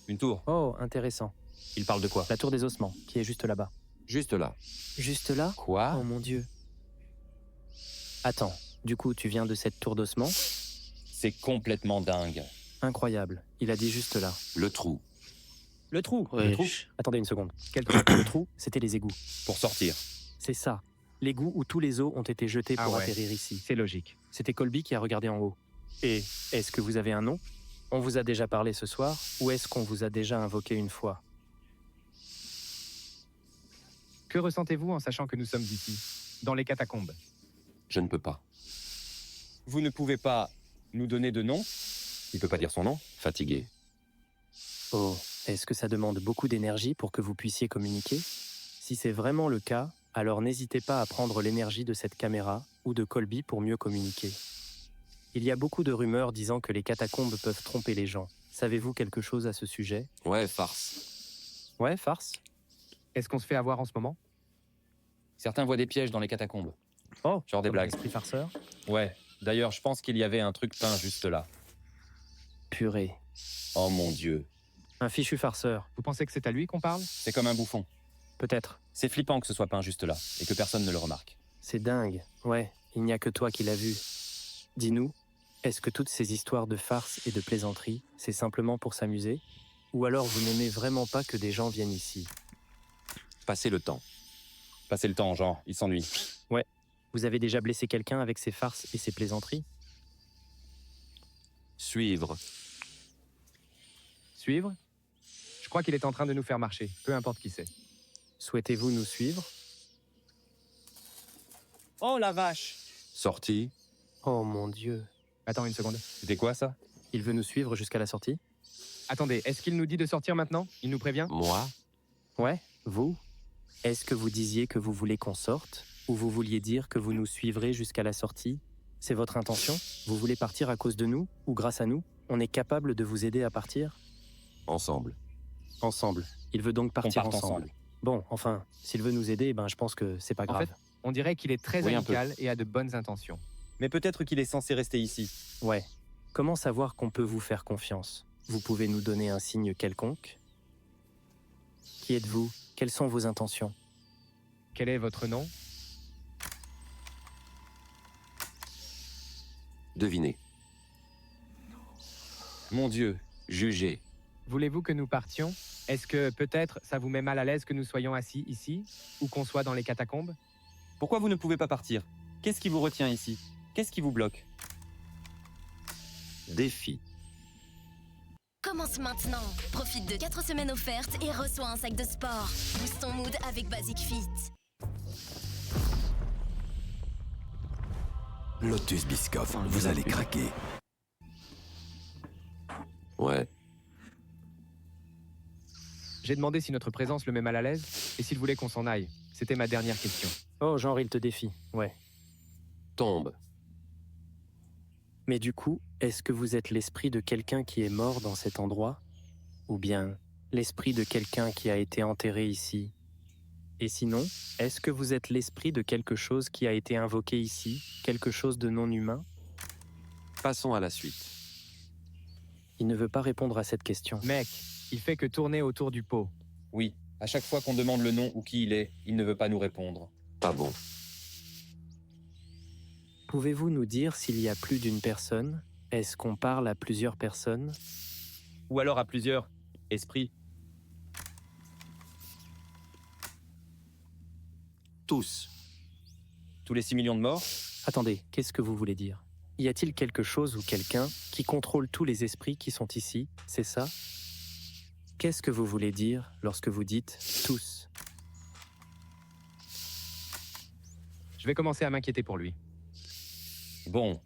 Une tour. Oh, intéressant. Il parle de quoi? La tour des ossements, qui est juste là-bas. Juste là. Juste là? Quoi? Oh mon Dieu. Attends, du coup, tu viens de cette tour d'ossements? C'est complètement dingue. Incroyable. Il a dit juste là. Le trou. Le trou. Ouais, Le trou. Attendez une seconde. Quel trou? Le trou, c'était les égouts. Pour sortir. C'est ça. L'égout où tous les os ont été jetés Ah pour ouais. atterrir ici. C'est logique. C'était Colby qui a regardé en haut. Et est-ce que vous avez un nom? On vous a déjà parlé ce soir, ou est-ce qu'on vous a déjà invoqué une fois? Que ressentez-vous en sachant que nous sommes ici, dans les catacombes? Je ne peux pas. Vous ne pouvez pas nous donner de nom? Il peut pas dire son nom. Fatigué. Oh, est-ce que ça demande beaucoup d'énergie pour que vous puissiez communiquer? Si c'est vraiment le cas, alors n'hésitez pas à prendre l'énergie de cette caméra ou de Colby pour mieux communiquer. Il y a beaucoup de rumeurs disant que les catacombes peuvent tromper les gens. Savez-vous quelque chose à ce sujet? Ouais, farce. Ouais, farce? Est-ce qu'on se fait avoir en ce moment? Certains voient des pièges dans les catacombes. Oh, Genre des comme blagues. Esprit farceur? Ouais. D'ailleurs, je pense qu'il y avait un truc peint juste là. Purée. Oh mon Dieu. Un fichu farceur. Vous pensez que c'est à lui qu'on parle? C'est comme un bouffon. Peut-être. C'est flippant que ce soit peint juste là, et que personne ne le remarque. C'est dingue. Ouais, il n'y a que toi qui l'as vu. Dis-nous, est-ce que toutes ces histoires de farces et de plaisanteries, c'est simplement pour s'amuser? Ou alors vous n'aimez vraiment pas que des gens viennent ici? Passer le temps. Passer le temps, genre, il s'ennuie. Ouais. Vous avez déjà blessé quelqu'un avec ces farces et ces plaisanteries? Suivre. Suivre? Je crois qu'il est en train de nous faire marcher, peu importe qui c'est. Souhaitez-vous nous suivre? Oh la vache! Sortie. Oh mon Dieu. Attends une seconde. C'était quoi ça? Il veut nous suivre jusqu'à la sortie? Attendez, est-ce qu'il nous dit de sortir maintenant? Il nous prévient? Moi. Ouais, vous? Est-ce que vous disiez que vous voulez qu'on sorte? Ou vous vouliez dire que vous nous suivrez jusqu'à la sortie? C'est votre intention? Vous voulez partir à cause de nous? Ou grâce à nous? On est capable de vous aider à partir? Ensemble. Ensemble. Il veut donc partir parte ensemble. Bon, enfin, s'il veut nous aider, ben je pense que c'est pas En grave. fait, on dirait qu'il est très Oui, un peu. amical et a de bonnes intentions. Mais peut-être qu'il est censé rester ici. Ouais. Comment savoir qu'on peut vous faire confiance? Vous pouvez nous donner un signe quelconque? Qui êtes-vous? Quelles sont vos intentions? Quel est votre nom? Devinez. Mon Dieu. Juger. Voulez-vous que nous partions? Est-ce que peut-être ça vous met mal à l'aise que nous soyons assis ici? Ou qu'on soit dans les catacombes? Pourquoi vous ne pouvez pas partir? Qu'est-ce qui vous retient ici? Qu'est-ce qui vous bloque? Défi. Commence maintenant. Profite de 4 semaines offertes et reçois un sac de sport. Booste ton mood avec Basic Fit. Lotus Biscoff, vous allez craquer. Ouais. J'ai demandé si notre présence le met mal à l'aise et s'il voulait qu'on s'en aille. C'était ma dernière question. Oh, genre il te défie. Ouais. Tombe. Mais du coup, est-ce que vous êtes l'esprit de quelqu'un qui est mort dans cet endroit? Ou bien l'esprit de quelqu'un qui a été enterré ici? Et sinon, est-ce que vous êtes l'esprit de quelque chose qui a été invoqué ici? Quelque chose de non humain? Passons à la suite. Il ne veut pas répondre à cette question. Mec, il fait que tourner autour du pot. Oui. À chaque fois qu'on demande le nom ou qui il est, il ne veut pas nous répondre. Pas bon. Pouvez-vous nous dire s'il y a plus d'une personne? Est-ce qu'on parle à plusieurs personnes? Ou alors à plusieurs esprits. Tous. Tous les 6 millions de morts? Attendez, qu'est-ce que vous voulez dire? Y a-t-il quelque chose ou quelqu'un qui contrôle tous les esprits qui sont ici? C'est ça? Qu'est-ce que vous voulez dire lorsque vous dites « tous » ? Je vais commencer à m'inquiéter pour lui. Bon.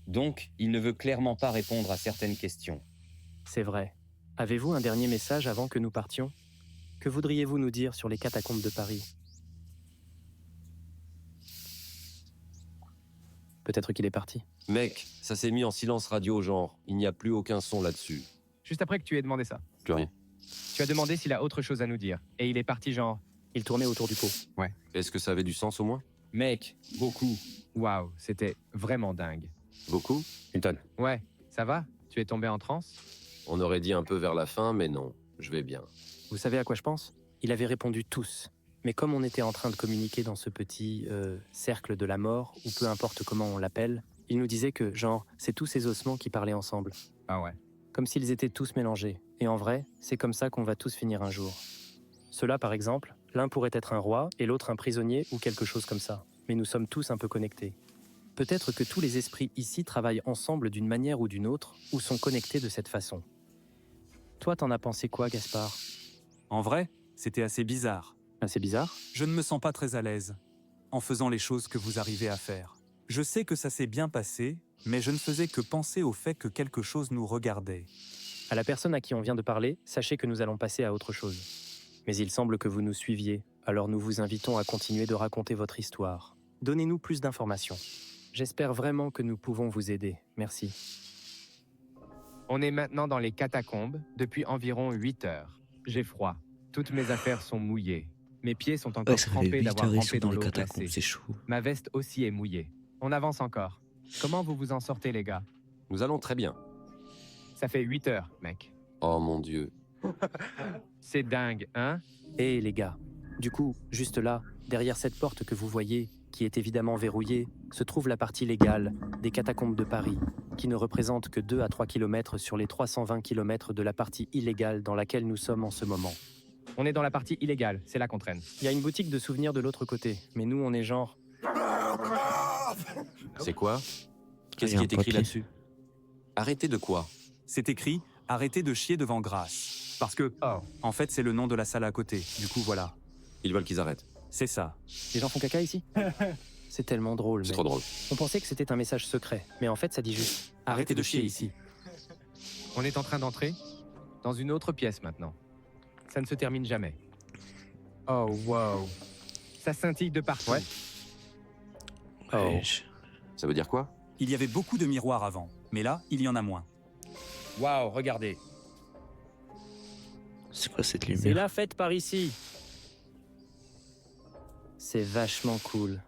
Donc, il ne veut clairement pas répondre à certaines questions. C'est vrai. Avez-vous un dernier message avant que nous partions? Que voudriez-vous nous dire sur les catacombes de Paris? Peut-être qu'il est parti. Mec, ça s'est mis en silence radio, genre. Il n'y a plus aucun son là-dessus. Juste après que tu aies demandé ça. Plus rien. Tu as demandé s'il a autre chose à nous dire. Et il est parti genre... Il tournait autour du pot. Ouais. Est-ce que ça avait du sens au moins? Mec, beaucoup. Waouh, c'était vraiment dingue. Beaucoup? Une tonne. Ouais, ça va? Tu es tombé en transe? On aurait dit un peu vers la fin, mais non. Je vais bien. Vous savez à quoi je pense? Il avait répondu tous. Mais comme on était en train de communiquer dans ce petit cercle de la mort, ou peu importe comment on l'appelle, il nous disait que, genre, c'est tous ces ossements qui parlaient ensemble. Ah ouais. Comme s'ils étaient tous mélangés. Et en vrai, c'est comme ça qu'on va tous finir un jour. Cela, par exemple, l'un pourrait être un roi et l'autre un prisonnier ou quelque chose comme ça. Mais nous sommes tous un peu connectés. Peut-être que tous les esprits ici travaillent ensemble d'une manière ou d'une autre, ou sont connectés de cette façon. Toi, t'en as pensé quoi, Gaspard? En vrai, c'était assez bizarre. Assez bizarre? Je ne me sens pas très à l'aise en faisant les choses que vous arrivez à faire. Je sais que ça s'est bien passé, mais je ne faisais que penser au fait que quelque chose nous regardait. À la personne à qui on vient de parler, sachez que nous allons passer à autre chose. Mais il semble que vous nous suiviez, alors nous vous invitons à continuer de raconter votre histoire. Donnez-nous plus d'informations. J'espère vraiment que nous pouvons vous aider. Merci. On est maintenant dans les catacombes depuis environ 8 heures. J'ai froid. Toutes mes affaires sont mouillées. Mes pieds sont encore ça fait trempés 8 d'avoir heures, ils rampé sont dans dans les l'eau catacombes, glacée. c'est chaud. Ma veste aussi est mouillée. On avance encore. Comment vous vous en sortez, les gars? Nous allons très bien. Ça fait 8 heures, mec. Oh mon Dieu. C'est dingue, hein? Hé les gars, du coup, juste là, derrière cette porte que vous voyez, qui est évidemment verrouillée, se trouve la partie légale des catacombes de Paris, qui ne représente que 2 à 3 km sur les 320 km de la partie illégale dans laquelle nous sommes en ce moment. On est dans la partie illégale, c'est là qu'on traîne. Il y a une boutique de souvenirs de l'autre côté, mais nous on est genre... C'est quoi? Il Qu'est-ce y a qui un est écrit papier. là-dessus? Arrêtez de quoi? C'est écrit « Arrêtez de chier devant Grasse ». Parce que, en fait, c'est le nom de la salle à côté. Du coup, voilà. Ils veulent qu'ils arrêtent. C'est ça. Les gens font caca ici? C'est tellement drôle. C'est mais- trop drôle. On pensait que c'était un message secret, mais en fait ça dit juste « Arrêtez de chier ici ». On est en train d'entrer dans une autre pièce maintenant. Ça ne se termine jamais. Oh, wow. Ça scintille de partout. Ouais. Ouais, Ça veut dire quoi? Il y avait beaucoup de miroirs avant, mais là, il y en a moins. Waouh, regardez. C'est quoi cette C'est lumière? la fête par ici. C'est vachement cool.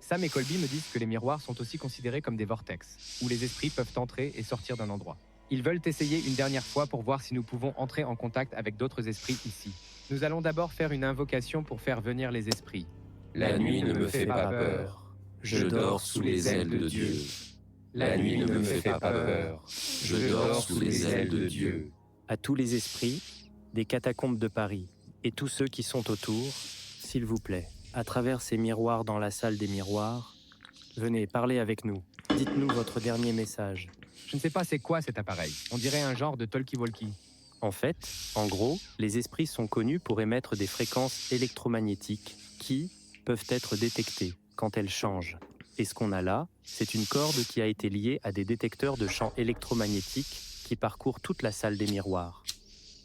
Sam et Colby me disent que les miroirs sont aussi considérés comme des vortex, où les esprits peuvent entrer et sortir d'un endroit. Ils veulent essayer une dernière fois pour voir si nous pouvons entrer en contact avec d'autres esprits ici. Nous allons d'abord faire une invocation pour faire venir les esprits. La nuit ne me fait pas peur. Je dors sous les ailes de Dieu. La nuit ne me fait pas peur. Je dors sous les ailes de Dieu. À tous les esprits des catacombes de Paris et tous ceux qui sont autour, s'il vous plaît, à travers ces miroirs dans la salle des miroirs, venez parler avec nous. Dites-nous votre dernier message. Je ne sais pas c'est quoi cet appareil. On dirait un genre de talkie-walkie. En fait, en gros, les esprits sont connus pour émettre des fréquences électromagnétiques qui peuvent être détectées quand elles changent. Et ce qu'on a là, c'est une corde qui a été liée à des détecteurs de champs électromagnétiques qui parcourent toute la salle des miroirs.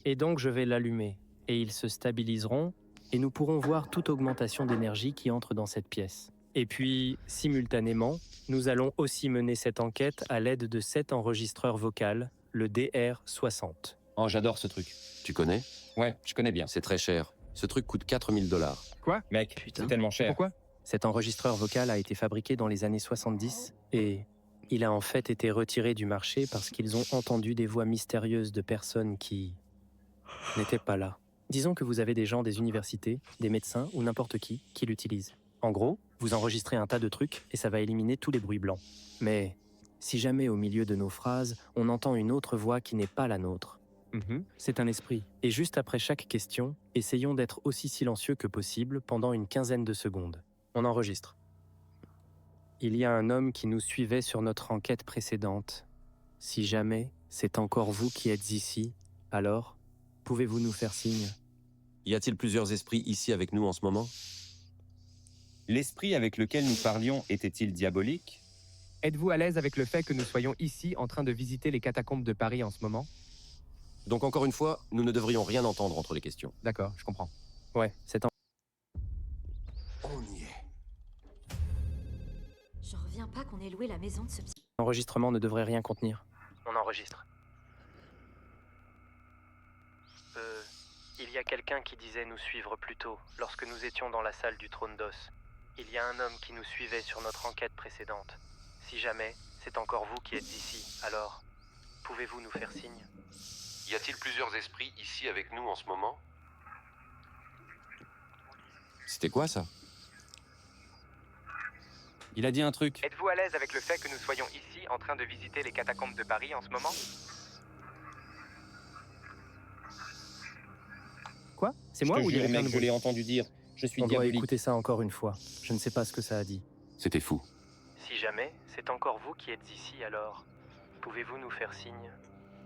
Et donc je vais l'allumer, et ils se stabiliseront, et nous pourrons voir toute augmentation d'énergie qui entre dans cette pièce. Et puis, simultanément, nous allons aussi mener cette enquête à l'aide de cet enregistreur vocal, le DR60. Oh, j'adore ce truc. Tu connais? Ouais, je connais bien. C'est très cher. Ce truc coûte 4000 $. Quoi? Mec, c'est tellement cher. Pourquoi? Cet enregistreur vocal a été fabriqué dans les années 70 et il a en fait été retiré du marché parce qu'ils ont entendu des voix mystérieuses de personnes qui n'étaient pas là. Disons que vous avez des gens des universités, des médecins ou n'importe qui l'utilisent. En gros, vous enregistrez un tas de trucs et ça va éliminer tous les bruits blancs. Mais si jamais au milieu de nos phrases, on entend une autre voix qui n'est pas la nôtre, c'est un esprit. Et juste après chaque question, essayons d'être aussi silencieux que possible pendant une quinzaine de secondes. On enregistre. Il y a un homme qui nous suivait sur notre enquête précédente. Si jamais c'est encore vous qui êtes ici, alors pouvez-vous nous faire signe? Y a-t-il plusieurs esprits ici avec nous en ce moment? L'esprit avec lequel nous parlions était-il diabolique? Êtes-vous à l'aise avec le fait que nous soyons ici en train de visiter les catacombes de Paris en ce moment? Donc encore une fois, nous ne devrions rien entendre entre les questions. D'accord, je comprends. Ouais, On y est. J'en reviens pas qu'on ait loué la maison de ce petit... L'enregistrement ne devrait rien contenir. On enregistre. Il y a quelqu'un qui disait nous suivre plus tôt, lorsque nous étions dans la salle du trône d'os. Il y a un homme qui nous suivait sur notre enquête précédente. Si jamais c'est encore vous qui êtes ici, alors pouvez-vous nous faire signe? Y a-t-il plusieurs esprits ici avec nous en ce moment? C'était quoi ça? Il a dit un truc. Êtes-vous à l'aise avec le fait que nous soyons ici en train de visiter les catacombes de Paris en ce moment? Quoi? C'est Je moi te ou il y jure, avait plein mec, de je l'ai bruit? entendu dire. Je suis On doit diabolique. écouter ça encore une fois. Je ne sais pas ce que ça a dit. C'était fou. Si jamais, c'est encore vous qui êtes ici alors, pouvez-vous nous faire signe?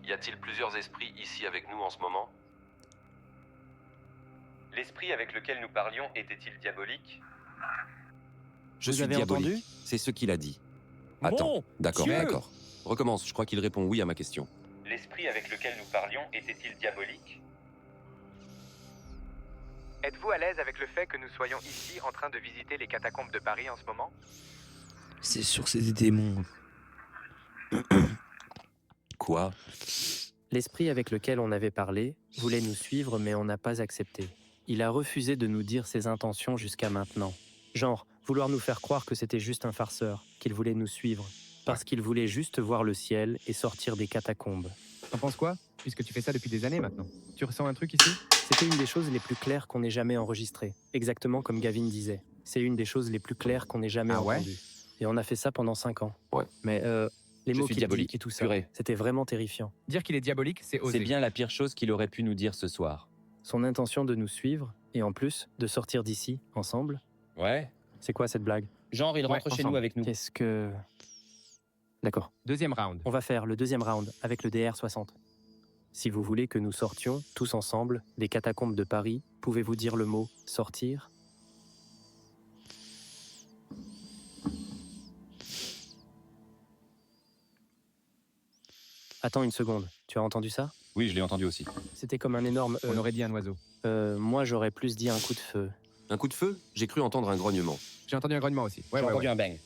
Y a-t-il plusieurs esprits ici avec nous en ce moment? L'esprit avec lequel nous parlions était-il diabolique? Je Vous suis avez diabolique. entendu? C'est ce qu'il a dit. Attends, Mon d'accord, Dieu! d'accord. Recommence, je crois qu'il répond oui à ma question. L'esprit avec lequel nous parlions était-il diabolique? Êtes-vous à l'aise avec le fait que nous soyons ici en train de visiter les catacombes de Paris en ce moment? C'est sûr, c'est des démons. Quoi? L'esprit avec lequel on avait parlé voulait nous suivre mais on n'a pas accepté. Il a refusé de nous dire ses intentions jusqu'à maintenant. Genre, vouloir nous faire croire que c'était juste un farceur, qu'il voulait nous suivre, parce qu'il voulait juste voir le ciel et sortir des catacombes. T'en penses quoi? Puisque tu fais ça depuis des années maintenant. Tu ressens un truc ici? C'était une des choses les plus claires qu'on ait jamais enregistrées, exactement comme Gavin disait. C'est une des choses les plus claires qu'on ait jamais Ah ouais? entendues. Et on a fait ça pendant 5 ans. Ouais. Mais les Je mots suis qu'il dit diabolique, et tout ça, purée. c'était vraiment terrifiant. Dire qu'il est diabolique, c'est oser. C'est bien la pire chose qu'il aurait pu nous dire ce soir. Son intention de nous suivre, et en plus, de sortir d'ici, ensemble. Ouais. C'est quoi cette blague? Genre, il rentre chez ensemble. nous avec nous. Qu'est-ce que... D'accord. Deuxième round. On va faire le deuxième round avec le DR60. Si vous voulez que nous sortions, tous ensemble, des catacombes de Paris, pouvez-vous dire le mot « sortir » ? Attends une seconde, tu as entendu ça? Oui, je l'ai entendu aussi. C'était comme un énorme... On aurait dit un oiseau. moi j'aurais plus dit un coup de feu. Un coup de feu? J'ai cru entendre un grognement. J'ai entendu un grognement aussi. J'ai entendu un bang.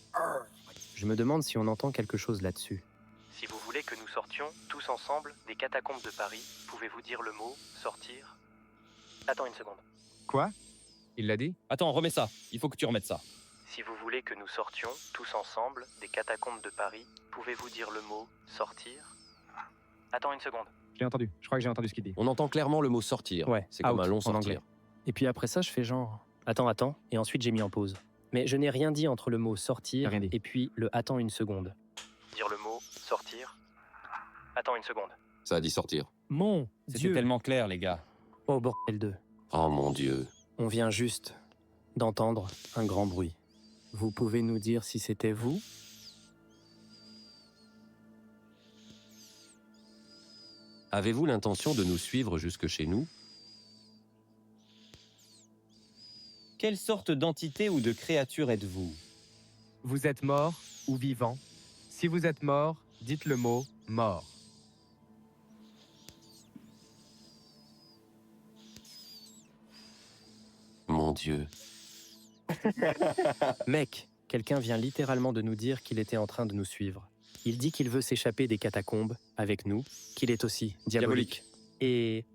Je me demande si on entend quelque chose là-dessus. Si vous voulez que nous sortions, tous ensemble, des catacombes de Paris, pouvez-vous dire le mot « sortir » ? Attends une seconde. Quoi? Il l'a dit? Attends, remets ça. Il faut que tu remettes ça. Si vous voulez que nous sortions, tous ensemble, des catacombes de Paris, pouvez-vous dire le mot « sortir » ? Attends une seconde. Je l'ai entendu. Je crois que j'ai entendu ce qu'il dit. On entend clairement le mot sortir. Ouais, C'est comme out, un long en sortir. anglais. Et puis après ça, je fais genre... Attends, et ensuite j'ai mis en pause. Mais je n'ai rien dit entre le mot « sortir » Rien dit. et puis le « attends une seconde ». Dire le mot « sortir » ? Attends une seconde. Ça a dit sortir. Mon C'était Dieu. tellement clair, les gars. Oh bordel de... Oh mon Dieu. On vient juste d'entendre un grand bruit. Vous pouvez nous dire si c'était vous ? Avez-vous l'intention de nous suivre jusque chez nous? Quelle sorte d'entité ou de créature êtes-vous? Vous êtes mort ou vivant? Si vous êtes mort, dites le mot « mort ». Mon Dieu. Mec, quelqu'un vient littéralement de nous dire qu'il était en train de nous suivre. Il dit qu'il veut s'échapper des catacombes avec nous, qu'il est aussi diabolique. Et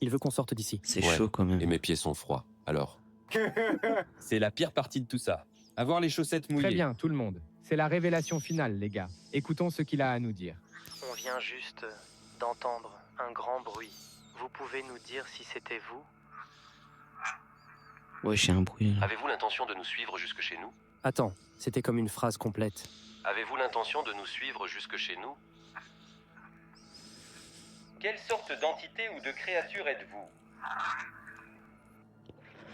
il veut qu'on sorte d'ici. C'est Ouais. chaud quand même. Et mes pieds sont froids. Alors? C'est la pire partie de tout ça. Avoir les chaussettes mouillées. Très bien, tout le monde. C'est la révélation finale, les gars. Écoutons ce qu'il a à nous dire. On vient juste d'entendre un grand bruit. Vous pouvez nous dire si c'était vous ? Ouais, j'ai un bruit là. Avez-vous l'intention de nous suivre jusque chez nous? Attends, c'était comme une phrase complète. Avez-vous l'intention de nous suivre jusque chez nous? Quelle sorte d'entité ou de créature êtes-vous?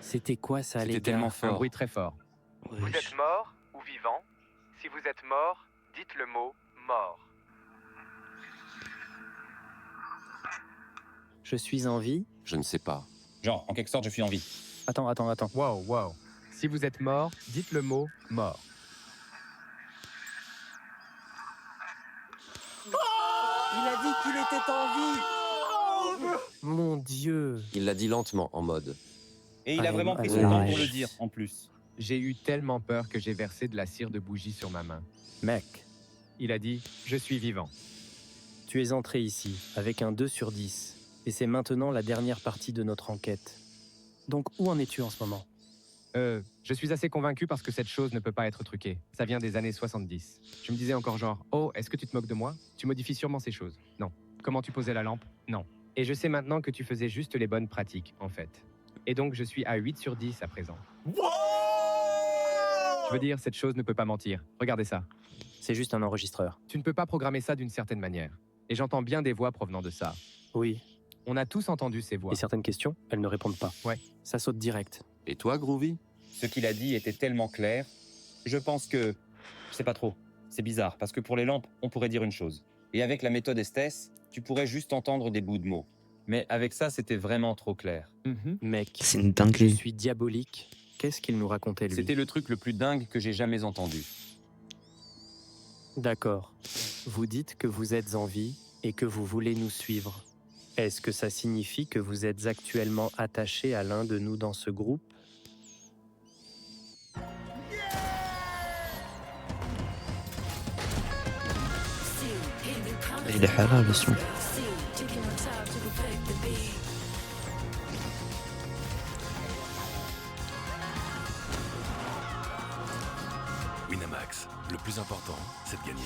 C'était quoi ça, les C'était gars ? tellement Un fort. bruit très fort. Ouais, Vous êtes mort ou vivant? Si vous êtes mort, dites le mot « mort ». Je suis en vie ? Je ne sais pas. Genre, en quelque sorte, je suis en vie. Attends. Wow. Si vous êtes mort, dites le mot « mort ». Il a dit qu'il était en vie ! Mon Dieu! Il l'a dit lentement, en mode. Et il a vraiment pris son allez, temps allez. pour le dire, en plus. J'ai eu tellement peur que j'ai versé de la cire de bougie sur ma main. Mec, Il a dit « Je suis vivant tu es entré ici avec un 2 sur 10. Et c'est maintenant la dernière partie de notre enquête. Donc où en es-tu en ce moment ? » Je suis assez convaincu parce que cette chose ne peut pas être truquée. Ça vient des années 70. Je me disais encore genre « Oh, est-ce que tu te moques de moi? Tu modifies sûrement ces choses. » Non. Comment tu posais la lampe? Non. Et je sais maintenant que tu faisais juste les bonnes pratiques, en fait. Et donc, je suis à 8 sur 10 à présent. Je veux dire, cette chose ne peut pas mentir. Regardez ça. C'est juste un enregistreur. Tu ne peux pas programmer ça d'une certaine manière. Et j'entends bien des voix provenant de ça. Oui. On a tous entendu ces voix. Et certaines questions, elles ne répondent pas. Ouais. Ça saute direct. Et toi, Groovy? Ce qu'il a dit était tellement clair. Je pense que... Je sais pas trop. C'est bizarre, parce que pour les lampes, on pourrait dire une chose. Et avec la méthode Estes, tu pourrais juste entendre des bouts de mots. Mais avec ça, c'était vraiment trop clair. Mec, C'est une dinguerie. je suis diabolique. Qu'est-ce qu'il nous racontait, lui? C'était le truc le plus dingue que j'ai jamais entendu. D'accord. Vous dites que vous êtes en vie et que vous voulez nous suivre. Est-ce que ça signifie que vous êtes actuellement attaché à l'un de nous dans ce groupe? Il est halal le son. Winamax, le plus important, c'est de gagner.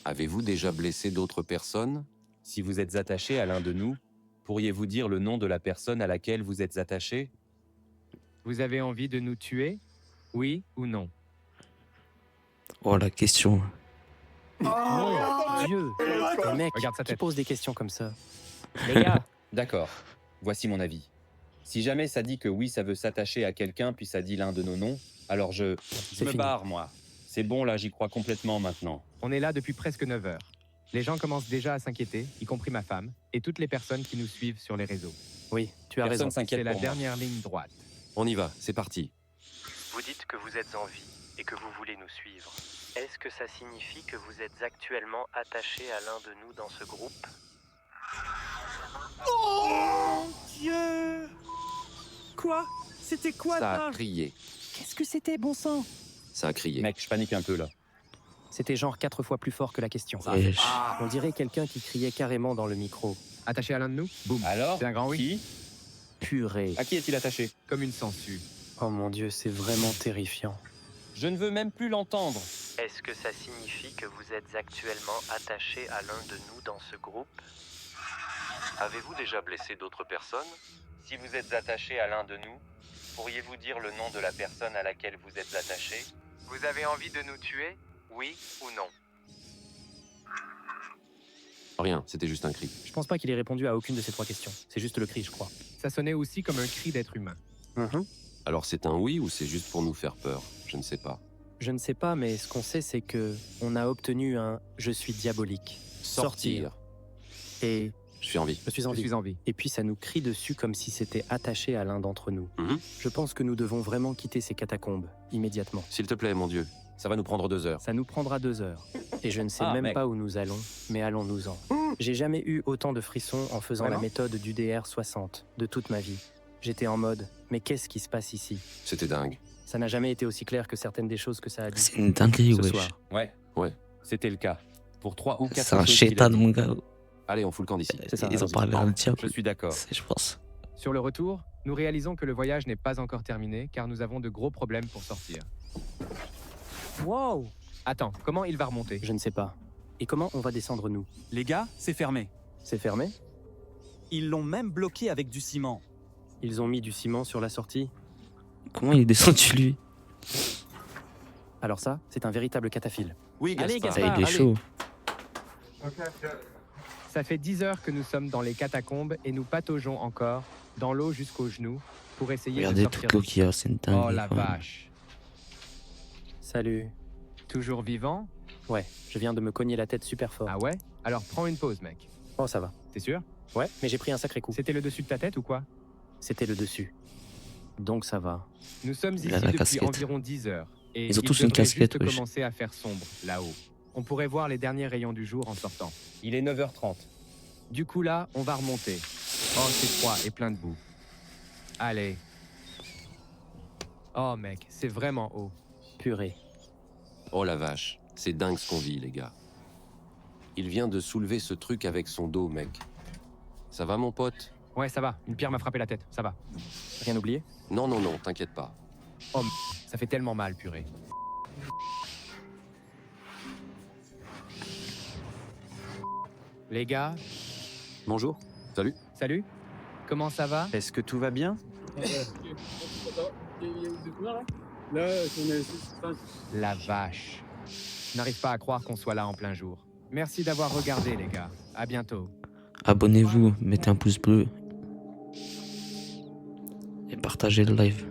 Avez-vous déjà blessé d'autres personnes? Si vous êtes attaché à l'un de nous, pourriez-vous dire le nom de la personne à laquelle vous êtes attaché? Vous avez envie de nous tuer? Oui ou non? Oh, la question. Mon Dieu! Les mecs, Regarde sa qui tête. pose des questions comme ça? Les gars, d'accord. Voici mon avis. Si jamais ça dit que oui, ça veut s'attacher à quelqu'un, puis ça dit l'un de nos noms, alors je C'est me fini. barre, moi. C'est bon, là, j'y crois complètement maintenant. On est là depuis presque 9 heures. Les gens commencent déjà à s'inquiéter, y compris ma femme, et toutes les personnes qui nous suivent sur les réseaux. Oui, tu as Personne raison. s'inquiète C'est la pour moi. dernière ligne droite. On y va, c'est parti. Vous dites que vous êtes en vie et que vous voulez nous suivre. Est-ce que ça signifie que vous êtes actuellement attaché à l'un de nous dans ce groupe? Oh Dieu! Quoi? C'était quoi Ça a crié. Qu'est-ce que c'était, bon sang? Ça a crié. Mec, je panique un peu, là. C'était genre 4 fois plus fort que la question. Wesh. On dirait quelqu'un qui criait carrément dans le micro. Attaché à l'un de nous? Boum. Alors, C'est un grand oui. qui? Purée. À qui est-il attaché? Comme une sangsue. Oh mon Dieu, c'est vraiment terrifiant. Je ne veux même plus l'entendre. Est-ce que ça signifie que vous êtes actuellement attaché à l'un de nous dans ce groupe? Avez-vous déjà blessé d'autres personnes? Si vous êtes attaché à l'un de nous, pourriez-vous dire le nom de la personne à laquelle vous êtes attaché? Vous avez envie de nous tuer? Oui ou non? Rien, c'était juste un cri. Je pense pas qu'il ait répondu à aucune de ces 3 questions. C'est juste le cri, je crois. Ça sonnait aussi comme un cri d'être humain. Alors c'est un oui ou c'est juste pour nous faire peur? Je ne sais pas. Je ne sais pas, mais ce qu'on sait, c'est que on a obtenu un « je suis diabolique ». Sortir. Et Je suis en vie. je suis en Je vie. suis en vie. Et puis ça nous crie dessus comme si c'était attaché à l'un d'entre nous. Je pense que nous devons vraiment quitter ces catacombes, immédiatement. S'il te plaît, mon Dieu. Ça va nous prendre 2 heures. Ça nous prendra 2 heures. Et je ne sais Ah, même mec. pas où nous allons, mais allons-nous-en. J'ai jamais eu autant de frissons en faisant la Vraiment méthode du DR60 de toute ma vie. J'étais en mode, mais qu'est-ce qui se passe ici? C'était dingue. Ça n'a jamais été aussi clair que certaines des choses que ça a dit. C'est une dinguerie, Ce wesh. soir. Ouais. Ouais. C'était le cas. Pour 3 ou 4 C'est un chétan, mon gars. Allez, on fout le camp d'ici. C'est ça, Ils ont vas-y. parlé dans le diable. Je suis d'accord. Je pense. Sur le retour, nous réalisons que le voyage n'est pas encore terminé car nous avons de gros problèmes pour sortir. Wow! Attends, comment il va remonter? Je ne sais pas. Et comment on va descendre, nous? Les gars, c'est fermé. C'est fermé? Ils l'ont même bloqué avec du ciment. Ils ont mis du ciment sur la sortie? Comment il est descendu, lui? Alors ça, c'est un véritable cataphile. Oui, Allez, Gaspard. Ça, il est allez. chaud. Ça fait 10 heures que nous sommes dans les catacombes et nous pataugeons encore, dans l'eau jusqu'aux genoux, pour essayer Regardez de sortir toute l'eau d'ici. qu'il y a, c'est une dinguerie. Oh la quand même. vache. Salut. Toujours vivant? Ouais, je viens de me cogner la tête super fort. Ah ouais? Alors prends une pause, mec. Oh, ça va. T'es sûr? Ouais, mais j'ai pris un sacré coup. C'était le dessus de ta tête ou quoi? C'était le dessus. Donc ça va. Nous sommes Il ici a la depuis casquette. environ 10 heures. Et Ils ont il tous une devrait casquette, juste wesh. commencer à faire sombre, là-haut. On pourrait voir les derniers rayons du jour en sortant. Il est 9h30. Du coup là, on va remonter. Oh, c'est froid et plein de boue. Allez. Oh mec, c'est vraiment haut. Purée. Oh la vache. C'est dingue ce qu'on vit, les gars. Il vient de soulever ce truc avec son dos, mec. Ça va, mon pote? Ouais, ça va. Une pierre m'a frappé la tête. Ça va. Rien oublié? Non, non, non, t'inquiète pas. Oh, ça fait tellement mal, purée. Les gars, Bonjour. Salut. salut. Comment ça va? Est-ce que tout va bien? La vache. Je n'arrive pas à croire qu'on soit là en plein jour. Merci d'avoir regardé, les gars. À bientôt. Abonnez-vous, mettez un pouce bleu et partagez le live.